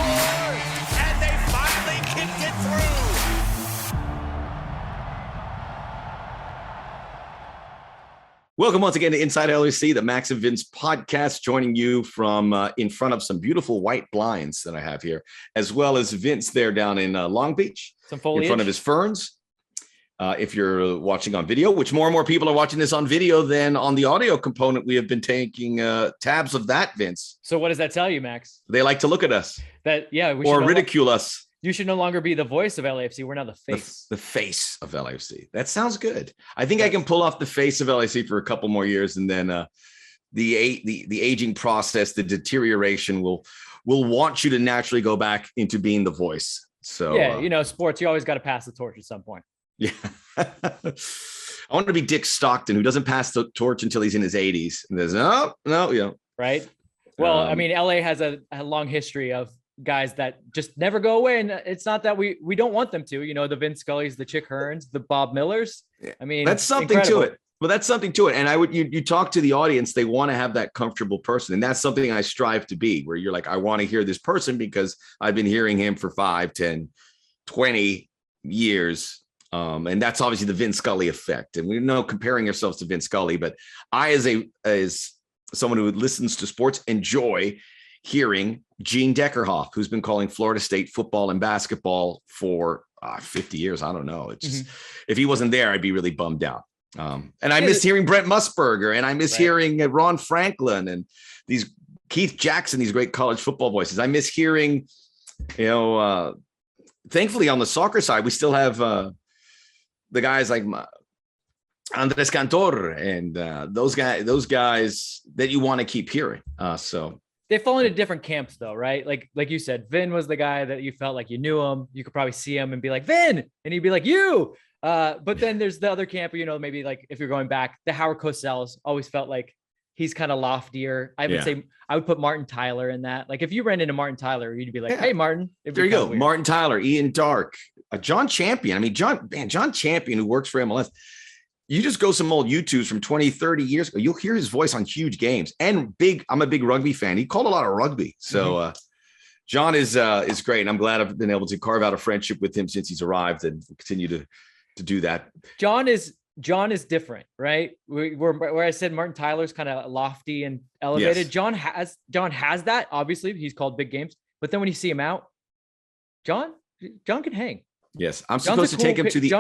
score! And they finally kicked it through! Welcome once again to Inside LAFC, the Max and Vince podcast, joining you from in front of some beautiful white blinds that I have here, as well as Vince there down in Long Beach, some foliage in front of his ferns. If you're watching on video, which more and more people are watching this on video than on the audio component, we have been taking tabs of that, Vince. So what does that tell you, Max? They like to look at us. Or ridicule us. You should no longer be the voice of LAFC. We're now the face. The face of LAFC. That sounds good. I think I can pull off the face of LAFC for a couple more years, and then the aging process, the deterioration will want you to naturally go back into being the voice. So yeah, sports, you always got to pass the torch at some point. Yeah. I want to be Dick Stockton, who doesn't pass the torch until he's in his 80s. And there's no. Right. Well, I mean, LA has a long history of guys that just never go away. And it's not that we don't want them to, the Vince Scullys, the Chick Hearns, the Bob Millers. I mean, that's something to it. Well, that's something to it. And you talk to the audience, they want to have that comfortable person. And that's something I strive to be, where you're like, I want to hear this person because I've been hearing him for 5, 10, 20 years. And that's obviously the Vince Scully effect. And we know comparing ourselves to Vince Scully, but I, as someone who listens to sports, enjoy hearing Gene Deckerhoff, who's been calling Florida State football and basketball for 50 years. I don't know. It's just, if he wasn't there, I'd be really bummed out. And I miss hearing Brent Musburger, and I miss hearing Ron Franklin and these Keith Jackson, these great college football voices. I miss hearing, thankfully on the soccer side, we still have, the guys like Andres Cantor and those guys that you want to keep hearing. So they fall into different camps, though, right? Like you said, Vin was the guy that you felt like you knew him. You could probably see him and be like, Vin, and he'd be like, you. But then there's the other camp, maybe like if you're going back, the Howard Cosell's always felt like he's kind of loftier. I would say I would put Martin Tyler in that. Like if you ran into Martin Tyler, you'd be like, hey, Martin. There you go. Weird. Martin Tyler, Ian Dark, John Champion. I mean, John Champion, who works for MLS. You just go some old YouTubes from 20, 30 years ago. You'll hear his voice on huge games and I'm a big rugby fan. He called a lot of rugby. So John is great. And I'm glad I've been able to carve out a friendship with him since he's arrived and continue to do that. John is different, right? Where I said Martin Tyler's kind of lofty and elevated. Yes. John has that. Obviously, he's called big games. But then when you see him out, John can hang. Yes, I'm supposed to take him to the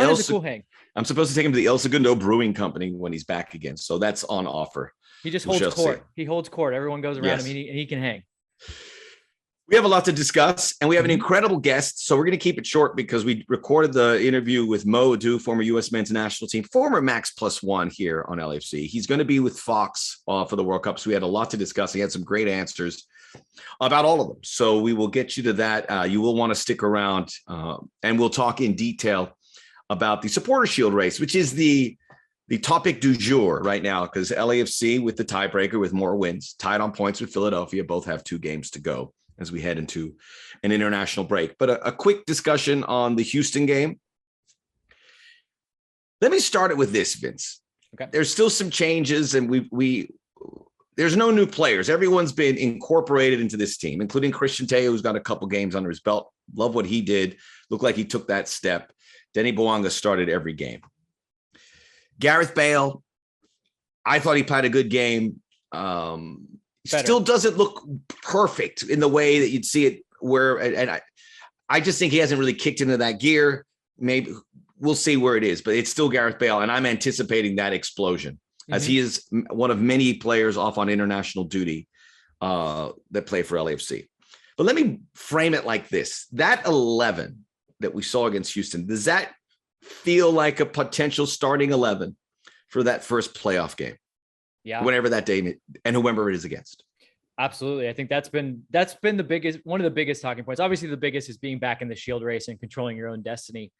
I'm supposed to take him to the El Segundo Brewing Company when he's back again. So that's on offer. He just holds court. He holds court. Everyone goes around him, and he can hang. We have a lot to discuss, and we have an incredible guest. So we're going to keep it short because we recorded the interview with Mo Edu, former U.S. men's national team, former Max Plus-1 here on LAFC. He's going to be with Fox for the World Cup. So we had a lot to discuss. He had some great answers about all of them. So we will get you to that. You will want to stick around, and we'll talk in detail about the Supporter Shield race, which is the topic du jour right now, because LAFC with the tiebreaker with more wins, tied on points with Philadelphia, both have 2 games to go as we head into an international break. But a quick discussion on the Houston game. Let me start it with this, Vince. Okay. There's still some changes, and there's no new players. Everyone's been incorporated into this team, including Christian Teo, who's got a couple games under his belt. Love what he did. Looked like he took that step. Denny Bouanga started every game. Gareth Bale, I thought he played a good game. Still doesn't look perfect in the way that you'd see it and I just think he hasn't really kicked into that gear. Maybe we'll see where it is, but it's still Gareth Bale. And I'm anticipating that explosion as he is one of many players off on international duty that play for LAFC. But let me frame it like this. That 11 that we saw against Houston, does that feel like a potential starting 11 for that first playoff game? Yeah. Whenever that day and whoever it is against. Absolutely. I think that's been the biggest, one of the biggest talking points. Obviously the biggest is being back in the Shield race and controlling your own destiny.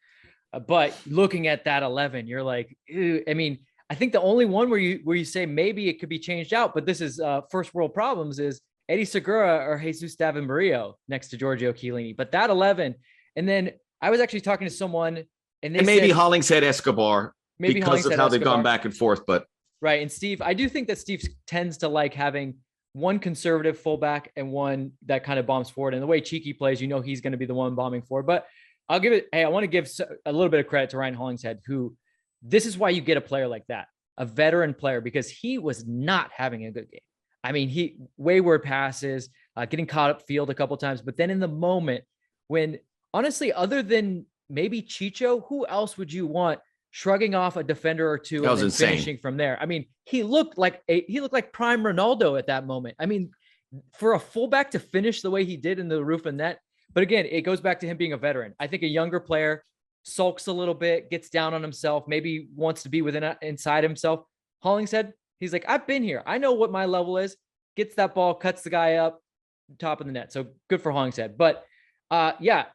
But looking at that 11, you're like, ew. I mean, I think the only one where you say maybe it could be changed out, but this is first world problems, is Eddie Segura or Jesus David-Murillo next to Giorgio Chiellini. But that 11, and then I was actually talking to someone, and maybe Hollingshead Escobar, because of how they've gone back and forth. But right, and Steve, I do think that Steve tends to like having one conservative fullback and one that kind of bombs forward. And the way Cheeky plays, he's going to be the one bombing forward. But I want to give a little bit of credit to Ryan Hollingshead, who this is why you get a player like that, a veteran player, because he was not having a good game. I mean, he wayward passes, getting caught up field a couple times, but then in the moment when honestly, other than maybe Chicho, who else would you want shrugging off a defender or two and then finishing from there? I mean, he looked like prime Ronaldo at that moment. I mean, for a fullback to finish the way he did in the roof of net. But again, it goes back to him being a veteran. I think a younger player sulks a little bit, gets down on himself, maybe wants to be inside himself. Hollingshead, he's like, I've been here. I know what my level is. Gets that ball, cuts the guy up, top of the net. So good for Hollingshead. But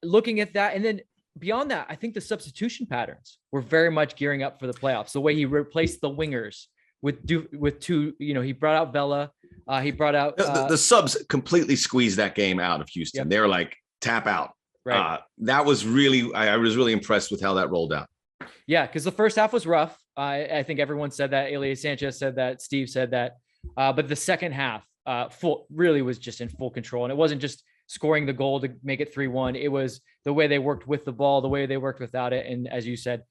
looking at that, and then beyond that, I think the substitution patterns were very much gearing up for the playoffs. The way he replaced the wingers with two, he brought out Vela. He brought out the subs completely squeezed that game out of Houston. Yep. They were like, tap out. Right. That was really, I was really impressed with how that rolled out. Yeah, because the first half was rough. I think everyone said that. Elias Sanchez said that. Steve said that. But the second half really was just in full control. And it wasn't just scoring the goal to make it 3-1. It was the way they worked with the ball, the way they worked without it. And as you said,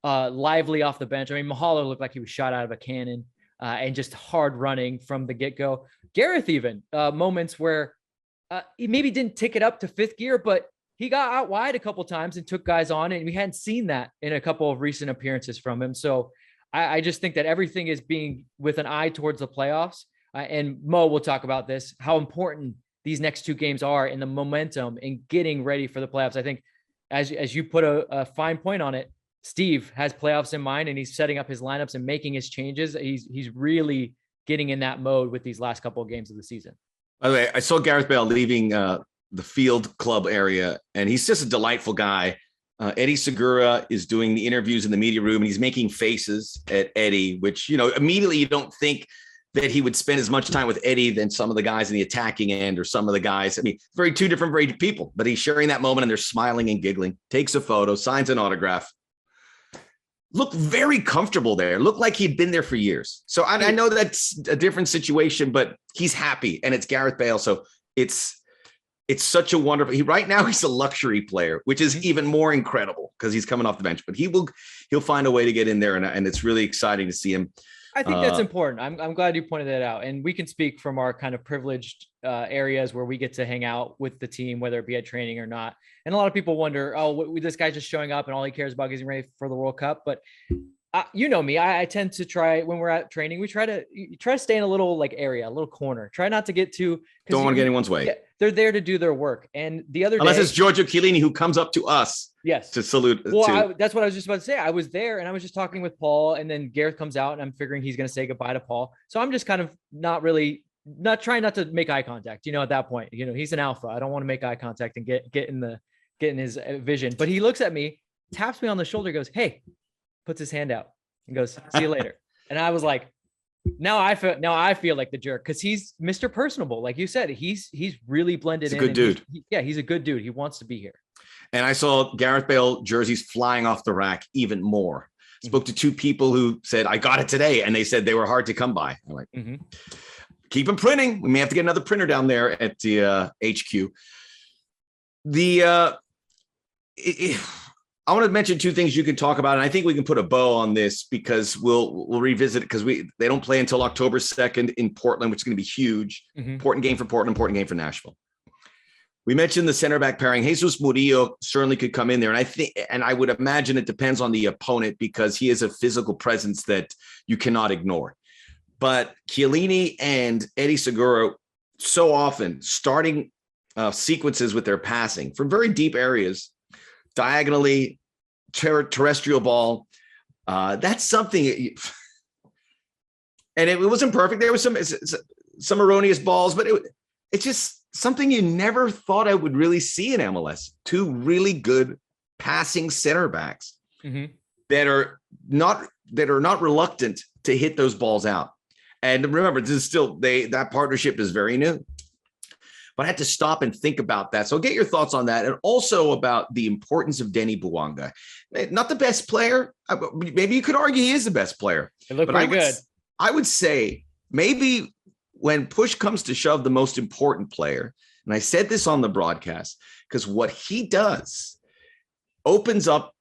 lively off the bench. I mean, Mahalo looked like he was shot out of a cannon and just hard running from the get-go. Gareth even, moments where he maybe didn't tick it up to fifth gear, but he got out wide a couple times and took guys on, and we hadn't seen that in a couple of recent appearances from him. So I just think that everything is being with an eye towards the playoffs. And Mo will talk about this, how important these next two games are in the momentum and getting ready for the playoffs. I think as you put a fine point on it, Steve has playoffs in mind and he's setting up his lineups and making his changes. He's really getting in that mode with these last couple of games of the season. By the way, I saw Gareth Bale leaving the field club area, and he's just a delightful guy. Eddie Segura is doing the interviews in the media room, and he's making faces at Eddie, which, immediately you don't think that he would spend as much time with Eddie than some of the guys in the attacking end or some of the guys. I mean, two different people, but he's sharing that moment and they're smiling and giggling, takes a photo, signs an autograph. Looked very comfortable there. Looked like he'd been there for years. So I know that's a different situation, but he's happy, and it's Gareth Bale. So it's such a wonderful. Right now he's a luxury player, which is even more incredible because he's coming off the bench. But he'll find a way to get in there, and it's really exciting to see him. I think that's important. I'm glad you pointed that out, and we can speak from our kind of privileged areas where we get to hang out with the team, whether it be at training or not. And a lot of people wonder, this guy's just showing up and all he cares about is getting ready for the World Cup. But you know me, I tend to try, when we're at training, we try to stay in a little area, a little corner. Try not to get too. Don't want to get anyone's way. Yeah, they're there to do their work. And the other unless day, it's Giorgio Chiellini who comes up to us. Yes. To salute. Well, that's what I was just about to say. I was there and I was just talking with Paul, and then Gareth comes out and I'm figuring he's going to say goodbye to Paul. So I'm just kind of not trying not to make eye contact, at that point, he's an alpha. I don't want to make eye contact and get in his vision, but he looks at me, taps me on the shoulder, goes, "Hey," puts his hand out and goes, "See you later." And I was like, now I feel like the jerk, because he's Mr. Personable. Like you said, he's really blended in. He's a good dude. He's a good dude. He wants to be here. And I saw Gareth Bale jerseys flying off the rack even more. Spoke to two people who said, "I got it today." And they said they were hard to come by. I'm like, keep them printing. We may have to get another printer down there at the HQ. I want to mention two things you can talk about, and I think we can put a bow on this because we'll revisit it, because they don't play until October 2nd in Portland, which is going to be huge. Important game for Portland, important game for Nashville. We mentioned the center back pairing. Jesus Murillo certainly could come in there, and I would imagine it depends on the opponent because he is a physical presence that you cannot ignore. But Chiellini and Eddie Segura so often starting sequences with their passing from very deep areas, diagonally, terrestrial ball. That's something. And it wasn't perfect. There was some erroneous balls, but it's just something you never thought I would really see in MLS. Two really good passing center backs that are not reluctant to hit those balls out. And remember, this is still that partnership is very new. But I had to stop and think about that. So get your thoughts on that, and also about the importance of Denny Bouanga. Not the best player. Maybe you could argue he is the best player. It looked pretty good. I would say maybe when push comes to shove, the most important player, and I said this on the broadcast, because what he does opens up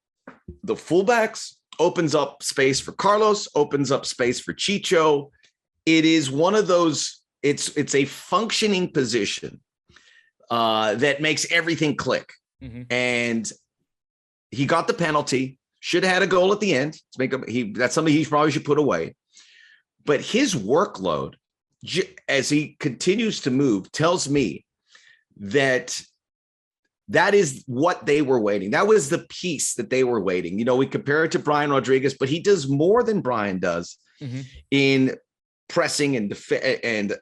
the fullbacks, opens up space for Carlos, opens up space for Chicho. It is one of those, it's a functioning position that makes everything click. Mm-hmm. And he got the penalty, should have had a goal at the end to make that's something he probably should put away. But his workload, as he continues to move, tells me that is what they were waiting. That was the piece that they were waiting. You know, we compare it to Brian Rodriguez, but he does more than Brian does in pressing and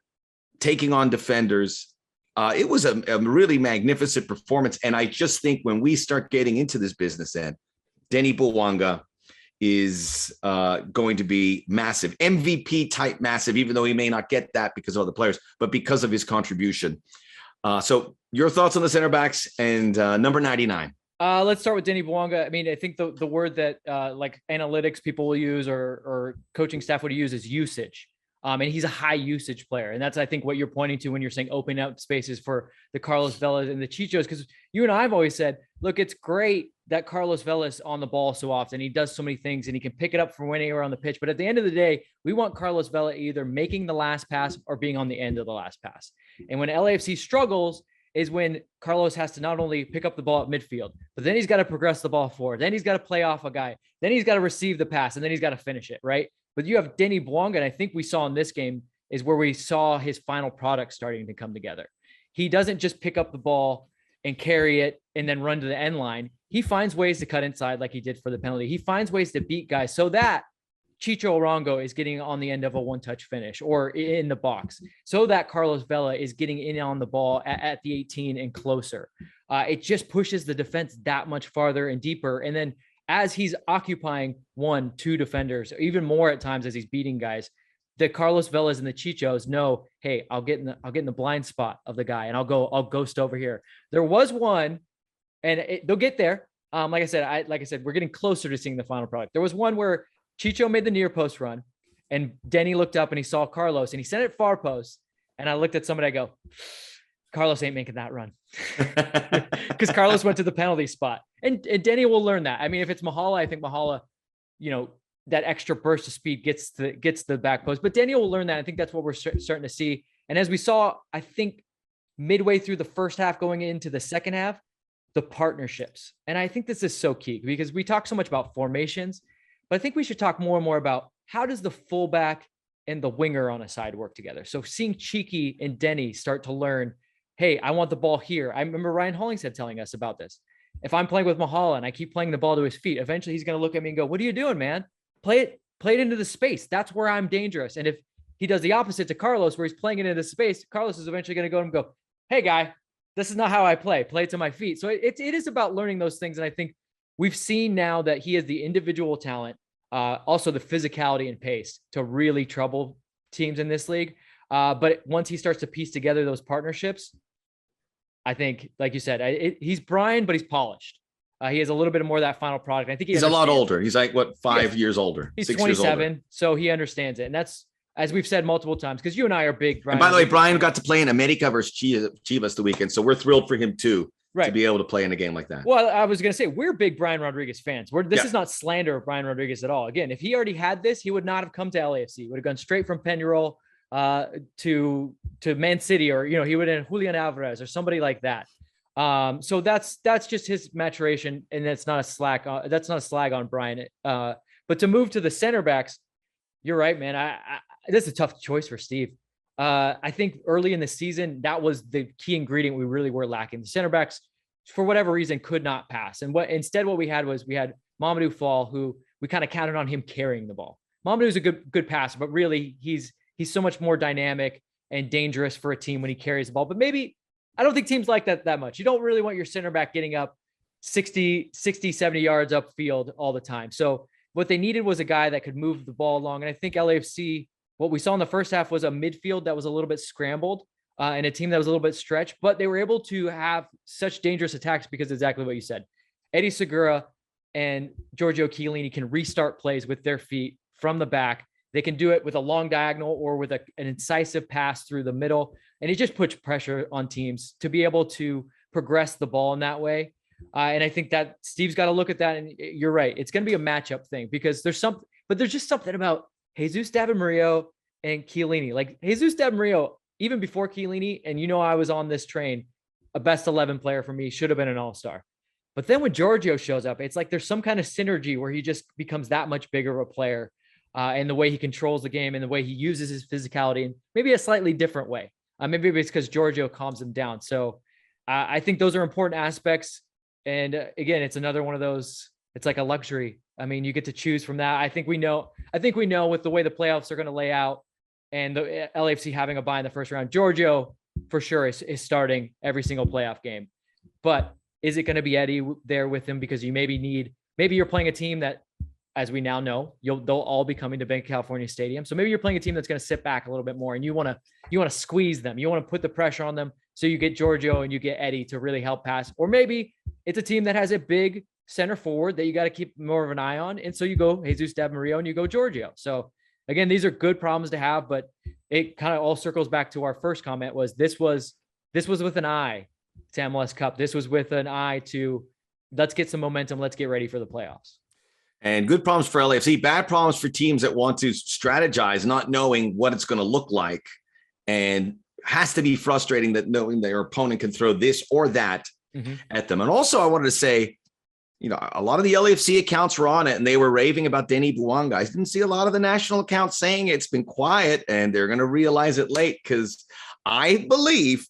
taking on defenders. It was a really magnificent performance. And I just think when we start getting into this business end, Denny Bouanga is going to be massive, MVP type massive, even though he may not get that because of other players, but because of his contribution. So your thoughts on the center backs and number 99? Let's start with Denny Bouanga. I mean, I think the word that like analytics people will use or coaching staff would use is usage. And he's a high usage player. And that's, I think, what you're pointing to when you're saying open up spaces for the Carlos Velas and the Chichos. Because you and I have always said, look, it's great that Carlos Velas on the ball so often. He does so many things and he can pick it up from anywhere on the pitch. But at the end of the day, we want Carlos Vela either making the last pass or being on the end of the last pass. And when LAFC struggles is when Carlos has to not only pick up the ball at midfield, but then he's got to progress the ball forward. Then he's got to play off a guy. Then he's got to receive the pass and then he's got to finish it, right? But you have Denny Bouanga, and I think we saw in this game is where we saw his final product starting to come together. He doesn't just pick up the ball and carry it and then run to the end line. He finds ways to cut inside like he did for the penalty. He finds ways to beat guys so that Chicho Arango is getting on the end of a one-touch finish or in the box, so that Carlos Vela is getting in on the ball at the 18 and closer. It just pushes the defense that much farther and deeper. And then as he's occupying 1-2 defenders, or even more at times as he's beating guys, the Carlos Velas and the Chichos know, hey, I'll get in the blind spot of the guy and I'll ghost over here. There was one, and they'll get there. Like I said, we're getting closer to seeing the final product. There was one where Chicho made the near post run and Denny looked up and he saw Carlos and he sent it far post. And I looked at somebody, I go, Carlos ain't making that run because Carlos went to the penalty spot and Denny will learn that. I mean, if it's Mahala, I think Mahala, that extra burst of speed gets the back post, but Denny will learn that. I think that's what we're starting to see. And as we saw, I think midway through the first half going into the second half, the partnerships. And I think this is so key because we talk so much about formations, but I think we should talk more and more about how does the fullback and the winger on a side work together. So seeing Cheeky and Denny start to learn, hey, I want the ball here. I remember Ryan Hollingshead telling us about this. If I'm playing with Mahala and I keep playing the ball to his feet, eventually he's going to look at me and go, what are you doing, man? Play it into the space. That's where I'm dangerous. And if he does the opposite to Carlos, where he's playing it into space, Carlos is eventually going to go and go, hey guy, this is not how I play it to my feet. So it is about learning those things. And I think we've seen now that he has the individual talent, also the physicality and pace to really trouble teams in this league. But once he starts to piece together those partnerships, I think, like you said, he's Brian, but he's polished. He has a little bit more of that final product. I think he's a lot older. He's like, 5 years older? He's 27, so he understands it. And that's, as we've said multiple times, because you and I are big. Brian, and by the way, Brian got to play in America versus Chivas the weekend, so we're thrilled for him too, to be able to play in a game like that. Well, I was going to say, we're big Brian Rodriguez fans. This is not slander of Brian Rodriguez at all. Again, if he already had this, he would not have come to LAFC. He would have gone straight from Peñarol to Man City, or he would have Julian Alvarez or somebody like that. So that's just his maturation, and that's not a slag on Brian. But to move to the center backs, you're right, man. This is a tough choice for Steve. I think early in the season, that was the key ingredient we really were lacking. The center backs, for whatever reason, could not pass. And what we had Mamadou Fall, who we kind of counted on him carrying the ball. Mamadou's a good passer, but really he's so much more dynamic and dangerous for a team when he carries the ball. But maybe I don't think teams like that much. You don't really want your center back getting up 60, 70 yards upfield all the time. So what they needed was a guy that could move the ball along. And I think LAFC, what we saw in the first half was a midfield that was a little bit scrambled and a team that was a little bit stretched, but they were able to have such dangerous attacks because exactly what you said. Eddie Segura and Giorgio Chiellini can restart plays with their feet from the back. They can do it with a long diagonal or with an incisive pass through the middle. And it just puts pressure on teams to be able to progress the ball in that way. And I think that Steve's got to look at that. And you're right. It's going to be a matchup thing because there's just something about Jesus Davamurillo and Chiellini. Like Jesus Davamurillo, even before Chiellini, and I was on this train, a best 11 player for me, should have been an all-star. But then when Giorgio shows up, it's like there's some kind of synergy where he just becomes that much bigger of a player. And the way he controls the game and the way he uses his physicality in maybe a slightly different way. Maybe it's because Giorgio calms him down. So I think those are important aspects. And again, it's another one of those, it's like a luxury. I mean, you get to choose from that. I think we know with the way the playoffs are going to lay out and the LAFC having a bye in the first round, Giorgio for sure is starting every single playoff game. But is it going to be Eddie there with him? Because maybe you're playing a team that, as we now know, they'll all be coming to Banc of California Stadium. So maybe you're playing a team that's going to sit back a little bit more and you want to squeeze them. You want to put the pressure on them. So you get Giorgio and you get Eddie to really help pass. Or maybe it's a team that has a big center forward that you got to keep more of an eye on. And so you go Jesus Davamurillo and you go Giorgio. So again, these are good problems to have, but it kind of all circles back to our first comment was this was with an eye to MLS Cup. This was with an eye to let's get some momentum. Let's get ready for the playoffs. And good problems for LAFC, bad problems for teams that want to strategize, not knowing what it's going to look like. And has to be frustrating that knowing their opponent can throw this or that at them. And also I wanted to say, a lot of the LAFC accounts were on it and they were raving about Denny Bouanga. I didn't see a lot of the national accounts saying it's been quiet and they're going to realize it late because I believe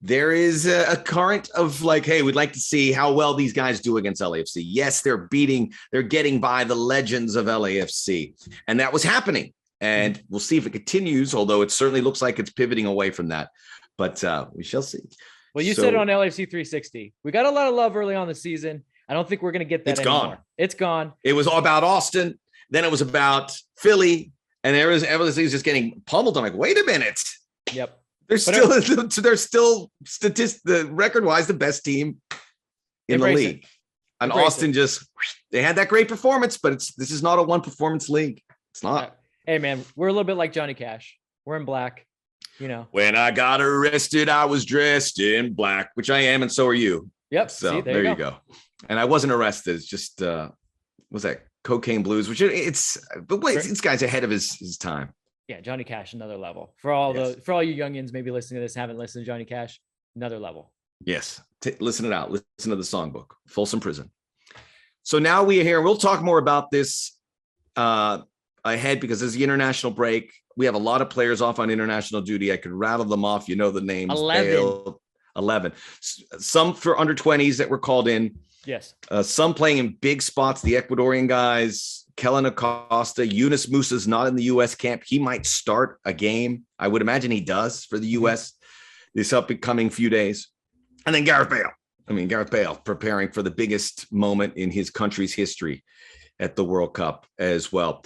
there is a current of like, hey, we'd like to see how well these guys do against LAFC. Yes, they're getting by the legends of LAFC. And that was happening. And we'll see if it continues, although it certainly looks like it's pivoting away from that. But we shall see. Well, you said it on LAFC 360. We got a lot of love early on the season. I don't think we're going to get that anymore. Gone. It's gone. It was all about Austin. Then it was about Philly. And everything's just getting pummeled. I'm like, wait a minute. Yep. They're still record-wise the best team in the league. And Austin they had that great performance, but this is not a one performance league. It's not. Hey man, we're a little bit like Johnny Cash. We're in black, When I got arrested, I was dressed in black, which I am, and so are you. Yep. So there you go. And I wasn't arrested. It's just was that Cocaine Blues, which this guy's ahead of his time. Yeah, Johnny Cash, another level. For all you youngins maybe listening to this, haven't listened to Johnny Cash, another level. Yes. Listen it out. Listen to the songbook, Folsom Prison. So now we are here. We'll talk more about this ahead because there's the international break. We have a lot of players off on international duty. I could rattle them off. The names. 11. Some for under 20s that were called in. Yes. Some playing in big spots. The Ecuadorian guys, Kellen Acosta, Yunus Musa's not in the U.S. camp. He might start a game. I would imagine he does for the U.S. this upcoming few days. And then Gareth Bale preparing for the biggest moment in his country's history at the World Cup as well.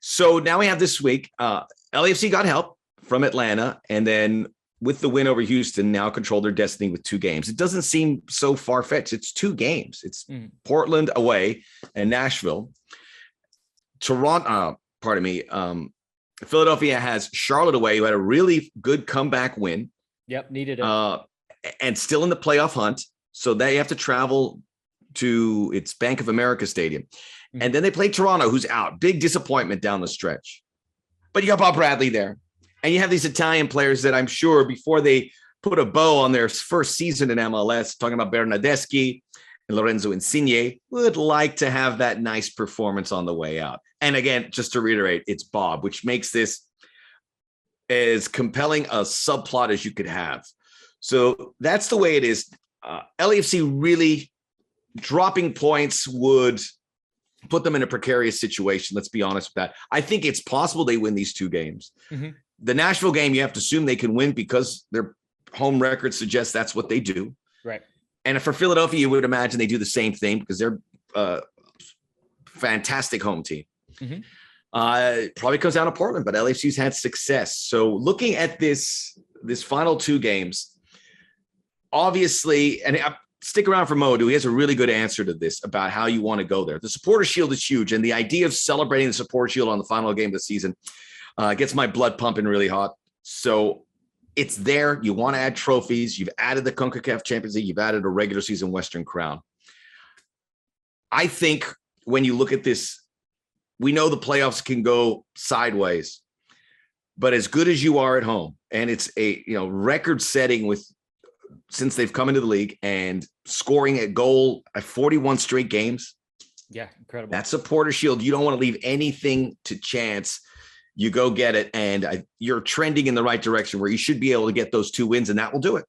So now we have this week, LAFC got help from Atlanta, and then with the win over Houston, now control their destiny with 2 games. It doesn't seem so far-fetched. It's 2 games. It's Portland away and Nashville. Philadelphia has Charlotte away, who had a really good comeback win. Yep, needed it. And still in the playoff hunt. So they have to travel to its Bank of America Stadium. And then they play Toronto, who's out. Big disappointment down the stretch. But you got Bob Bradley there. And you have these Italian players that I'm sure before they put a bow on their first season in MLS, talking about Bernardeschi and Lorenzo Insigne, would like to have that nice performance on the way out. And again, just to reiterate, it's Bob, which makes this as compelling a subplot as you could have. So that's the way it is. LAFC really dropping points would put them in a precarious situation. Let's be honest with that. I think it's possible they win these 2 games. The Nashville game, you have to assume they can win because their home record suggests that's what they do. Right. And for Philadelphia, you would imagine they do the same thing because they're a fantastic home team. Probably comes down to Portland, but LAFC's had success. So looking at this final 2 games, obviously, and stick around for Mo. He has a really good answer to this about how you want to go there. The Supporter Shield is huge, and the idea of celebrating the Supporter Shield on the final game of the season gets my blood pumping really hot. So it's there. You want to add trophies. You've added the CONCACAF Champions League. You've added a regular season Western Crown. I think when you look at this, we know the playoffs can go sideways, but as good as you are at home, and it's a record setting since they've come into the league and scoring a goal at 41 straight games. Yeah, incredible. That Supporter Shield, you don't want to leave anything to chance. You go get it, and you're trending in the right direction where you should be able to get those 2 wins, and that will do it.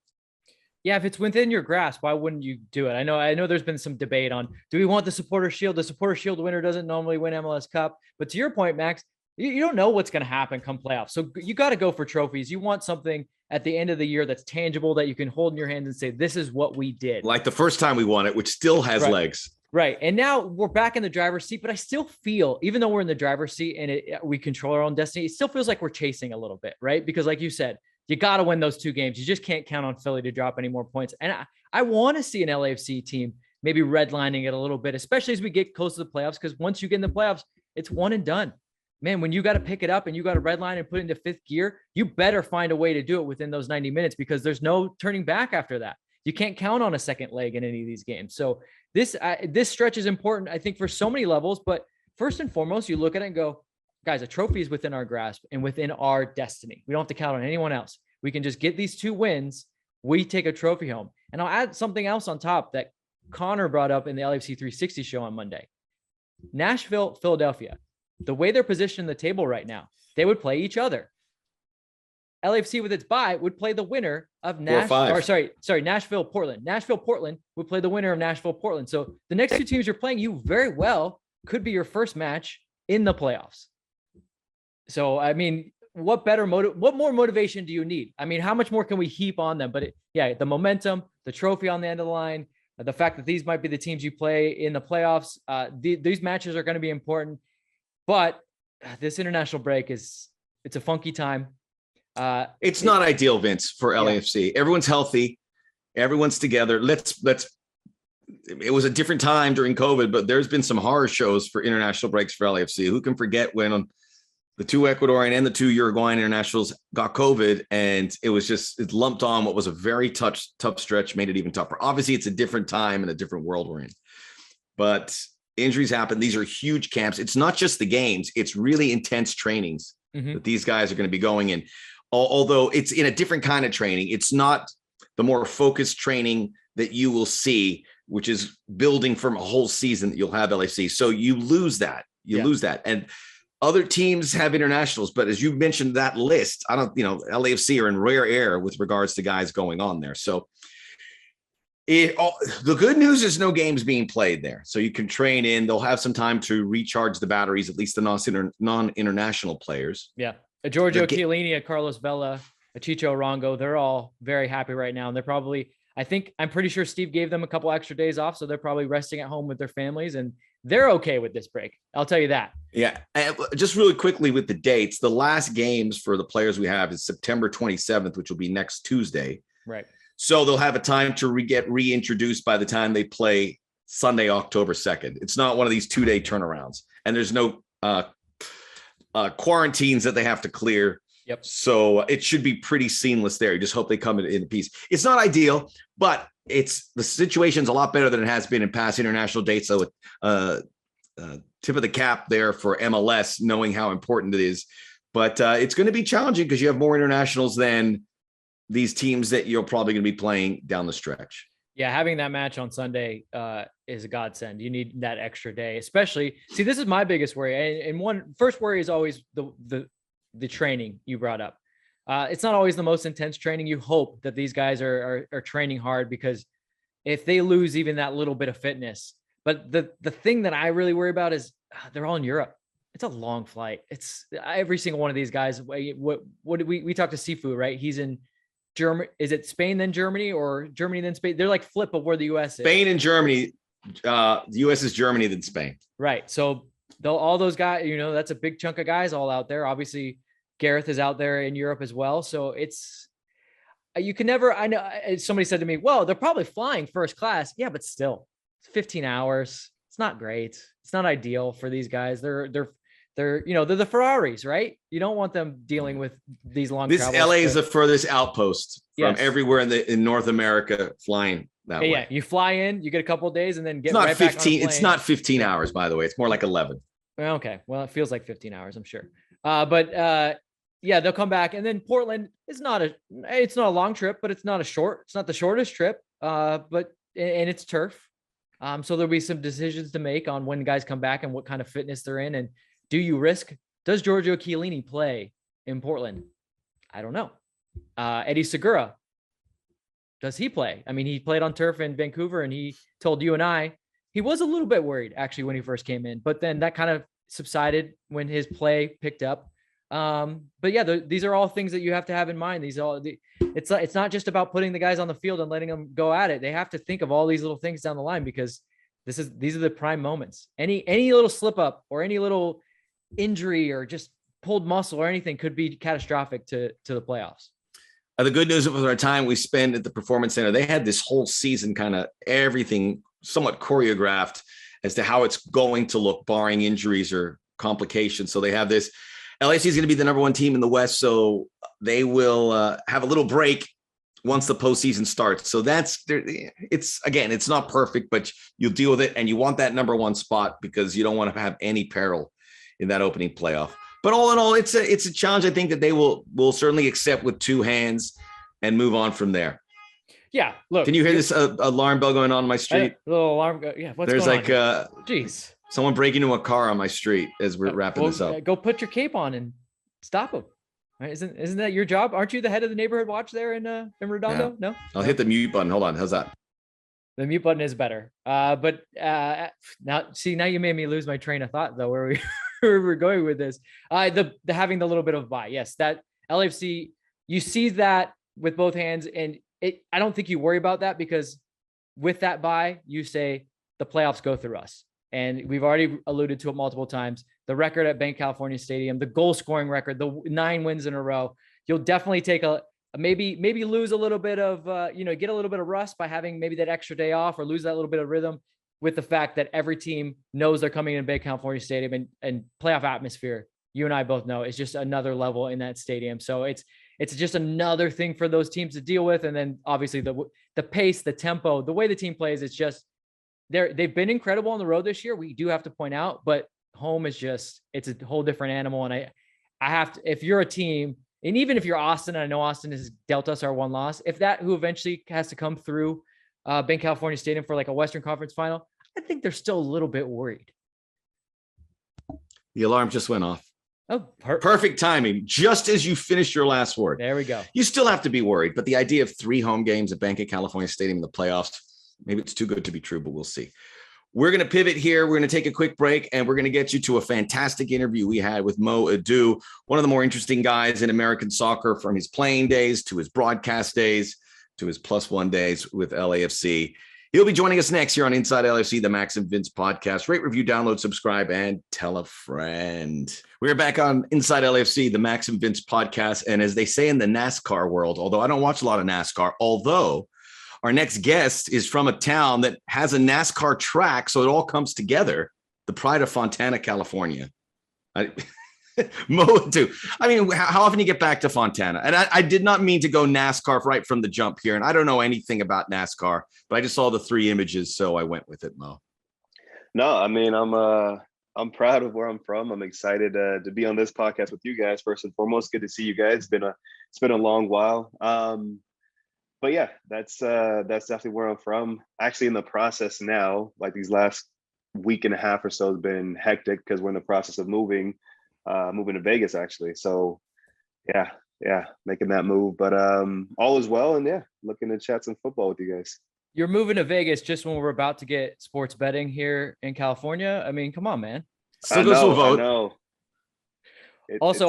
Yeah, if it's within your grasp, why wouldn't you do it? I know there's been some debate on, do we want the Supporter Shield? The Supporter Shield winner doesn't normally win MLS Cup. But to your point, Max, you don't know what's going to happen come playoffs. So you got to go for trophies. You want something at the end of the year that's tangible that you can hold in your hands and say, this is what we did. Like the first time we won it, which still has legs. Right. And now we're back in the driver's seat, but I still feel, even though we're in the driver's seat and we control our own destiny, it still feels like we're chasing a little bit, right? Because like you said, you got to win those 2 games. You just can't count on Philly to drop any more points. And I want to see an LAFC team maybe redlining it a little bit, especially as we get close to the playoffs, because once you get in the playoffs, it's one and done. Man, when you got to pick it up and you got to redline and put it into 5th gear, you better find a way to do it within those 90 minutes because there's no turning back after that. You can't count on a second leg in any of these games. So this stretch is important, I think, for so many levels. But first and foremost, you look at it and go, guys, a trophy is within our grasp and within our destiny. We don't have to count on anyone else. We can just get these 2 wins. We take a trophy home. And I'll add something else on top that Connor brought up in the LFC 360 show on Monday. Nashville, Philadelphia, the way they're positioned in the table right now, they would play each other. LAFC with its bye would play the winner of Nashville, Portland. Nashville, Portland would play the winner of Nashville, Portland. So the next 2 teams you're playing, you very well could be your first match in the playoffs. So, I mean, what more motivation do you need? I mean, how much more can we heap on them? But the momentum, the trophy on the end of the line, the fact that these might be the teams you play in the playoffs, these matches are going to be important. But this international break it's a funky time. It's not ideal, Vince, for LAFC. Everyone's healthy. Everyone's together. It was a different time during COVID, but there's been some horror shows for international breaks for LAFC. Who can forget when the 2 Ecuadorian and the 2 Uruguayan internationals got COVID, and it lumped on what was a very tough stretch, made it even tougher. Obviously, it's a different time and a different world we're in. But injuries happen. These are huge camps. It's not just the games. It's really intense trainings that these guys are going to be going in. Although it's in a different kind of training. It's not the more focused training that you will see, which is building from a whole season that you'll have LAFC. So you lose that. Lose that. And other teams have internationals, but as you mentioned that list, LAFC are in rare air with regards to guys going on there. So the good news is no games being played there. So you can train in. They'll have some time to recharge the batteries, at least the non-international players. Yeah. Giorgio Chiellini, Carlos Vela, Chicho Arango, they're all very happy right now. And they're probably, I'm pretty sure Steve gave them a couple extra days off. So they're probably resting at home with their families and they're okay with this break. I'll tell you that. Yeah. And just really quickly with the dates, the last games for the players we have is September 27th, which will be next Tuesday. Right. So they'll have a time to get reintroduced by the time they play Sunday, October 2nd. It's not one of these 2-day turnarounds. And there's no quarantines that they have to clear. Yep. So it should be pretty seamless there. You just hope they come in peace. It's not ideal, but the situation's a lot better than it has been in past international dates. So tip of the cap there for MLS, knowing how important it is. But it's going to be challenging because you have more internationals than these teams that you're probably going to be playing down the stretch. Yeah, having that match on Sunday is a godsend. You need that extra day, especially. See, this is my biggest worry. And first worry is always the training you brought up. It's not always the most intense training. You hope that these guys are training hard because if they lose even that little bit of fitness, but the thing that I really worry about is they're all in Europe. It's a long flight. It's every single one of these guys. What we talked to Sifu, right? He's in Germany. Is it Spain then Germany or Germany then Spain? They're like flip of where the U.S. is. Spain and Germany. The U.S. is Germany then Spain. Right. So all those guys, that's a big chunk of guys all out there. Obviously, Gareth is out there in Europe as well. So you can never, I know somebody said to me, well, they're probably flying first class. Yeah, but still it's 15 hours. It's not great. It's not ideal for these guys. They're the Ferraris, right? You don't want them dealing with these long This travels. LA is the furthest outpost from Yes. everywhere in North America flying that way. Yeah, you fly in, you get a couple of days, and then get It's not right back on a 15. It's plane. not 15 hours, by the way. It's more like 11. Okay, well, it feels like 15 hours, I'm sure. Yeah, they'll come back, and then Portland is it's not a long trip, but it's not the shortest trip. And it's turf. So there'll be some decisions to make on when guys come back and what kind of fitness they're in, and does Giorgio Chiellini play in Portland? I don't know. Eddie Segura, does he play? I mean, he played on turf in Vancouver, and he told you and I he was a little bit worried actually when he first came in, but then that kind of subsided when his play picked up. But yeah, these are all things that you have to have in mind. It's not just about putting the guys on the field and letting them go at it. They have to think of all these little things down the line, because these are the prime moments. Any little slip up or any little injury or just pulled muscle or anything could be catastrophic to the playoffs. The good news was our time we spent at the Performance Center. They had this whole season, kind of everything somewhat choreographed as to how it's going to look, barring injuries or complications. So they have this. LAFC is going to be the number one team in the West, so they will have a little break once the postseason starts. So it's not perfect, but you'll deal with it, and you want that number one spot because you don't want to have any peril in that opening playoff. But all in all, it's a challenge I think that they will certainly accept with two hands and move on from there. Yeah, look. Can you hear this alarm bell going on my street? Little alarm. Yeah, what's There's going like on? Jeez. Someone breaking into a car on my street as we're wrapping this up. Go put your cape on and stop them. Right? Isn't that your job? Aren't you the head of the neighborhood watch there in Redondo? Yeah. No. I'll hit the mute button. Hold on. How's that? The mute button is better. But now you made me lose my train of thought though, where we were going with this. The having the little bit of bye. Yes, that LAFC, you see that with both hands, and I don't think you worry about that, because with that bye, you say the playoffs go through us. And we've already alluded to it multiple times. The record at Bank California Stadium, the goal scoring record, the 9 wins in a row. You'll definitely take maybe lose a little bit of, get a little bit of rust by having maybe that extra day off, or lose that little bit of rhythm with the fact that every team knows they're coming in Bank California Stadium, and playoff atmosphere. You and I both know it's just another level in that stadium. So it's just another thing for those teams to deal with. And then obviously the pace, the tempo, the way the team plays, it's just, they've been incredible on the road this year. We do have to point out, but home is it's a whole different animal. And I have to, if you're a team, and even if you're Austin, and I know Austin has dealt us our one loss, if that who eventually has to come through Bank California Stadium for like a Western Conference final, I think they're still a little bit worried. The alarm just went off. Oh, perfect timing. Just as you finished your last word. There we go. You still have to be worried, but the idea of 3 home games at Bank of California Stadium in the playoffs, maybe it's too good to be true, but we'll see. We're going to pivot here. We're going to take a quick break, and we're going to get you to a fantastic interview we had with Mo Edu, one of the more interesting guys in American soccer, from his playing days to his broadcast days to his +1 days with LAFC. He'll be joining us next here on Inside LAFC, the Max and Vince podcast. Rate, review, download, subscribe, and tell a friend. We're back on Inside LAFC, the Max and Vince podcast. And as they say in the NASCAR world, although I don't watch a lot of NASCAR, although our next guest is from a town that has a NASCAR track, so it all comes together, the pride of Fontana, California. Mo, too. I mean, how often you get back to Fontana? And I did not mean to go NASCAR right from the jump here, and I don't know anything about NASCAR, but I just saw the 3 images, so I went with it, Mo. No, I mean, I'm proud of where I'm from. I'm excited to be on this podcast with you guys. First and foremost, good to see you guys. It's been a long while. But yeah, that's definitely where I'm from. Actually, in the process now, like these last week and a half or so has been hectic because we're in the process of moving to Vegas, actually. So yeah, making that move. But all is well, and yeah, looking to chat some football with you guys. You're moving to Vegas just when we're about to get sports betting here in California. I mean, come on, man. Still goes to a vote. I know. Is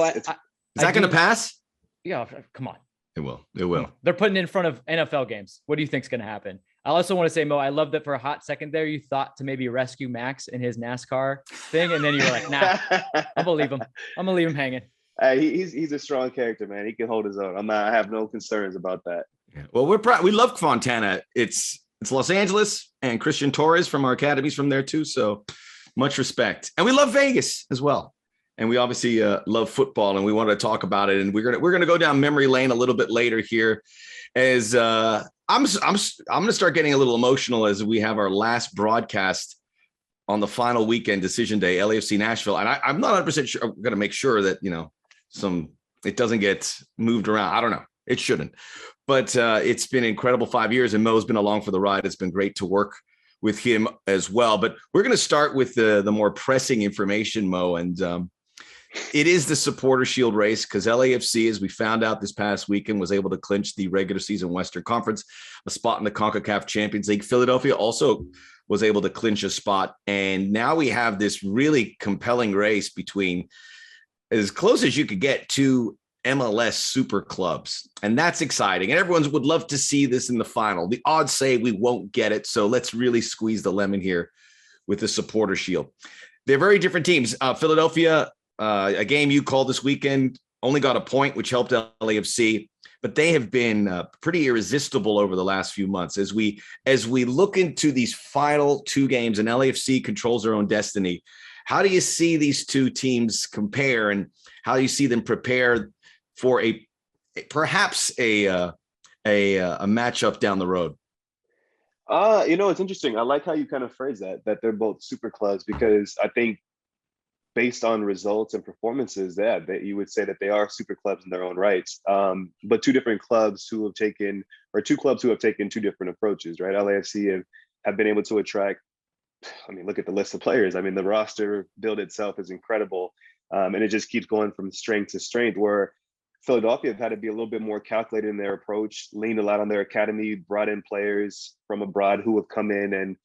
that going to pass? Yeah, come on. It will. They're putting it in front of NFL games. What do you think's going to happen? I also want to say, Mo, I love that for a hot second there, you thought to maybe rescue Max in his NASCAR thing. And then you were like, nah, I'm going to leave him. I'm going to leave him hanging. He's a strong character, man. He can hold his own. I have no concerns about that. Yeah. Well, we're proud. We love Fontana. It's Los Angeles, and Christian Torres from our academies from there too. So much respect, and we love Vegas as well. And we obviously love football, and we want to talk about it. And we're gonna go down memory lane a little bit later here, as I'm gonna start getting a little emotional as we have our last broadcast on the final weekend, decision day, LAFC Nashville, and I'm not 100% sure. I'm gonna make sure that it doesn't get moved around. I don't know. It shouldn't. But it's been an incredible 5 years, and Mo's been along for the ride. It's been great to work with him as well. But we're going to start with the more pressing information, Mo, and it is the Supporter Shield race, because LAFC, as we found out this past weekend, was able to clinch the regular season Western Conference, a spot in the CONCACAF Champions League. Philadelphia also was able to clinch a spot, and now we have this really compelling race between, as close as you could get, to MLS super clubs. And that's exciting. And everyone would love to see this in the final. The odds say we won't get it. So let's really squeeze the lemon here with the Supporter Shield. They're very different teams. Philadelphia, a game you called this weekend, only got a point, which helped LAFC. But they have been pretty irresistible over the last few months. As we look into these final two games, and LAFC controls their own destiny, how do you see these two teams compare, and how do you see them prepare for perhaps a matchup down the road? It's interesting. I like how you kind of phrase that they're both super clubs, because I think based on results and performances, that you would say that they are super clubs in their own rights. But two clubs who have taken two different approaches, right? LAFC have been able to attract, look at the list of players. The roster build itself is incredible. And it just keeps going from strength to strength, where Philadelphia have had to be a little bit more calculated in their approach, leaned a lot on their academy, brought in players from abroad who have come in and,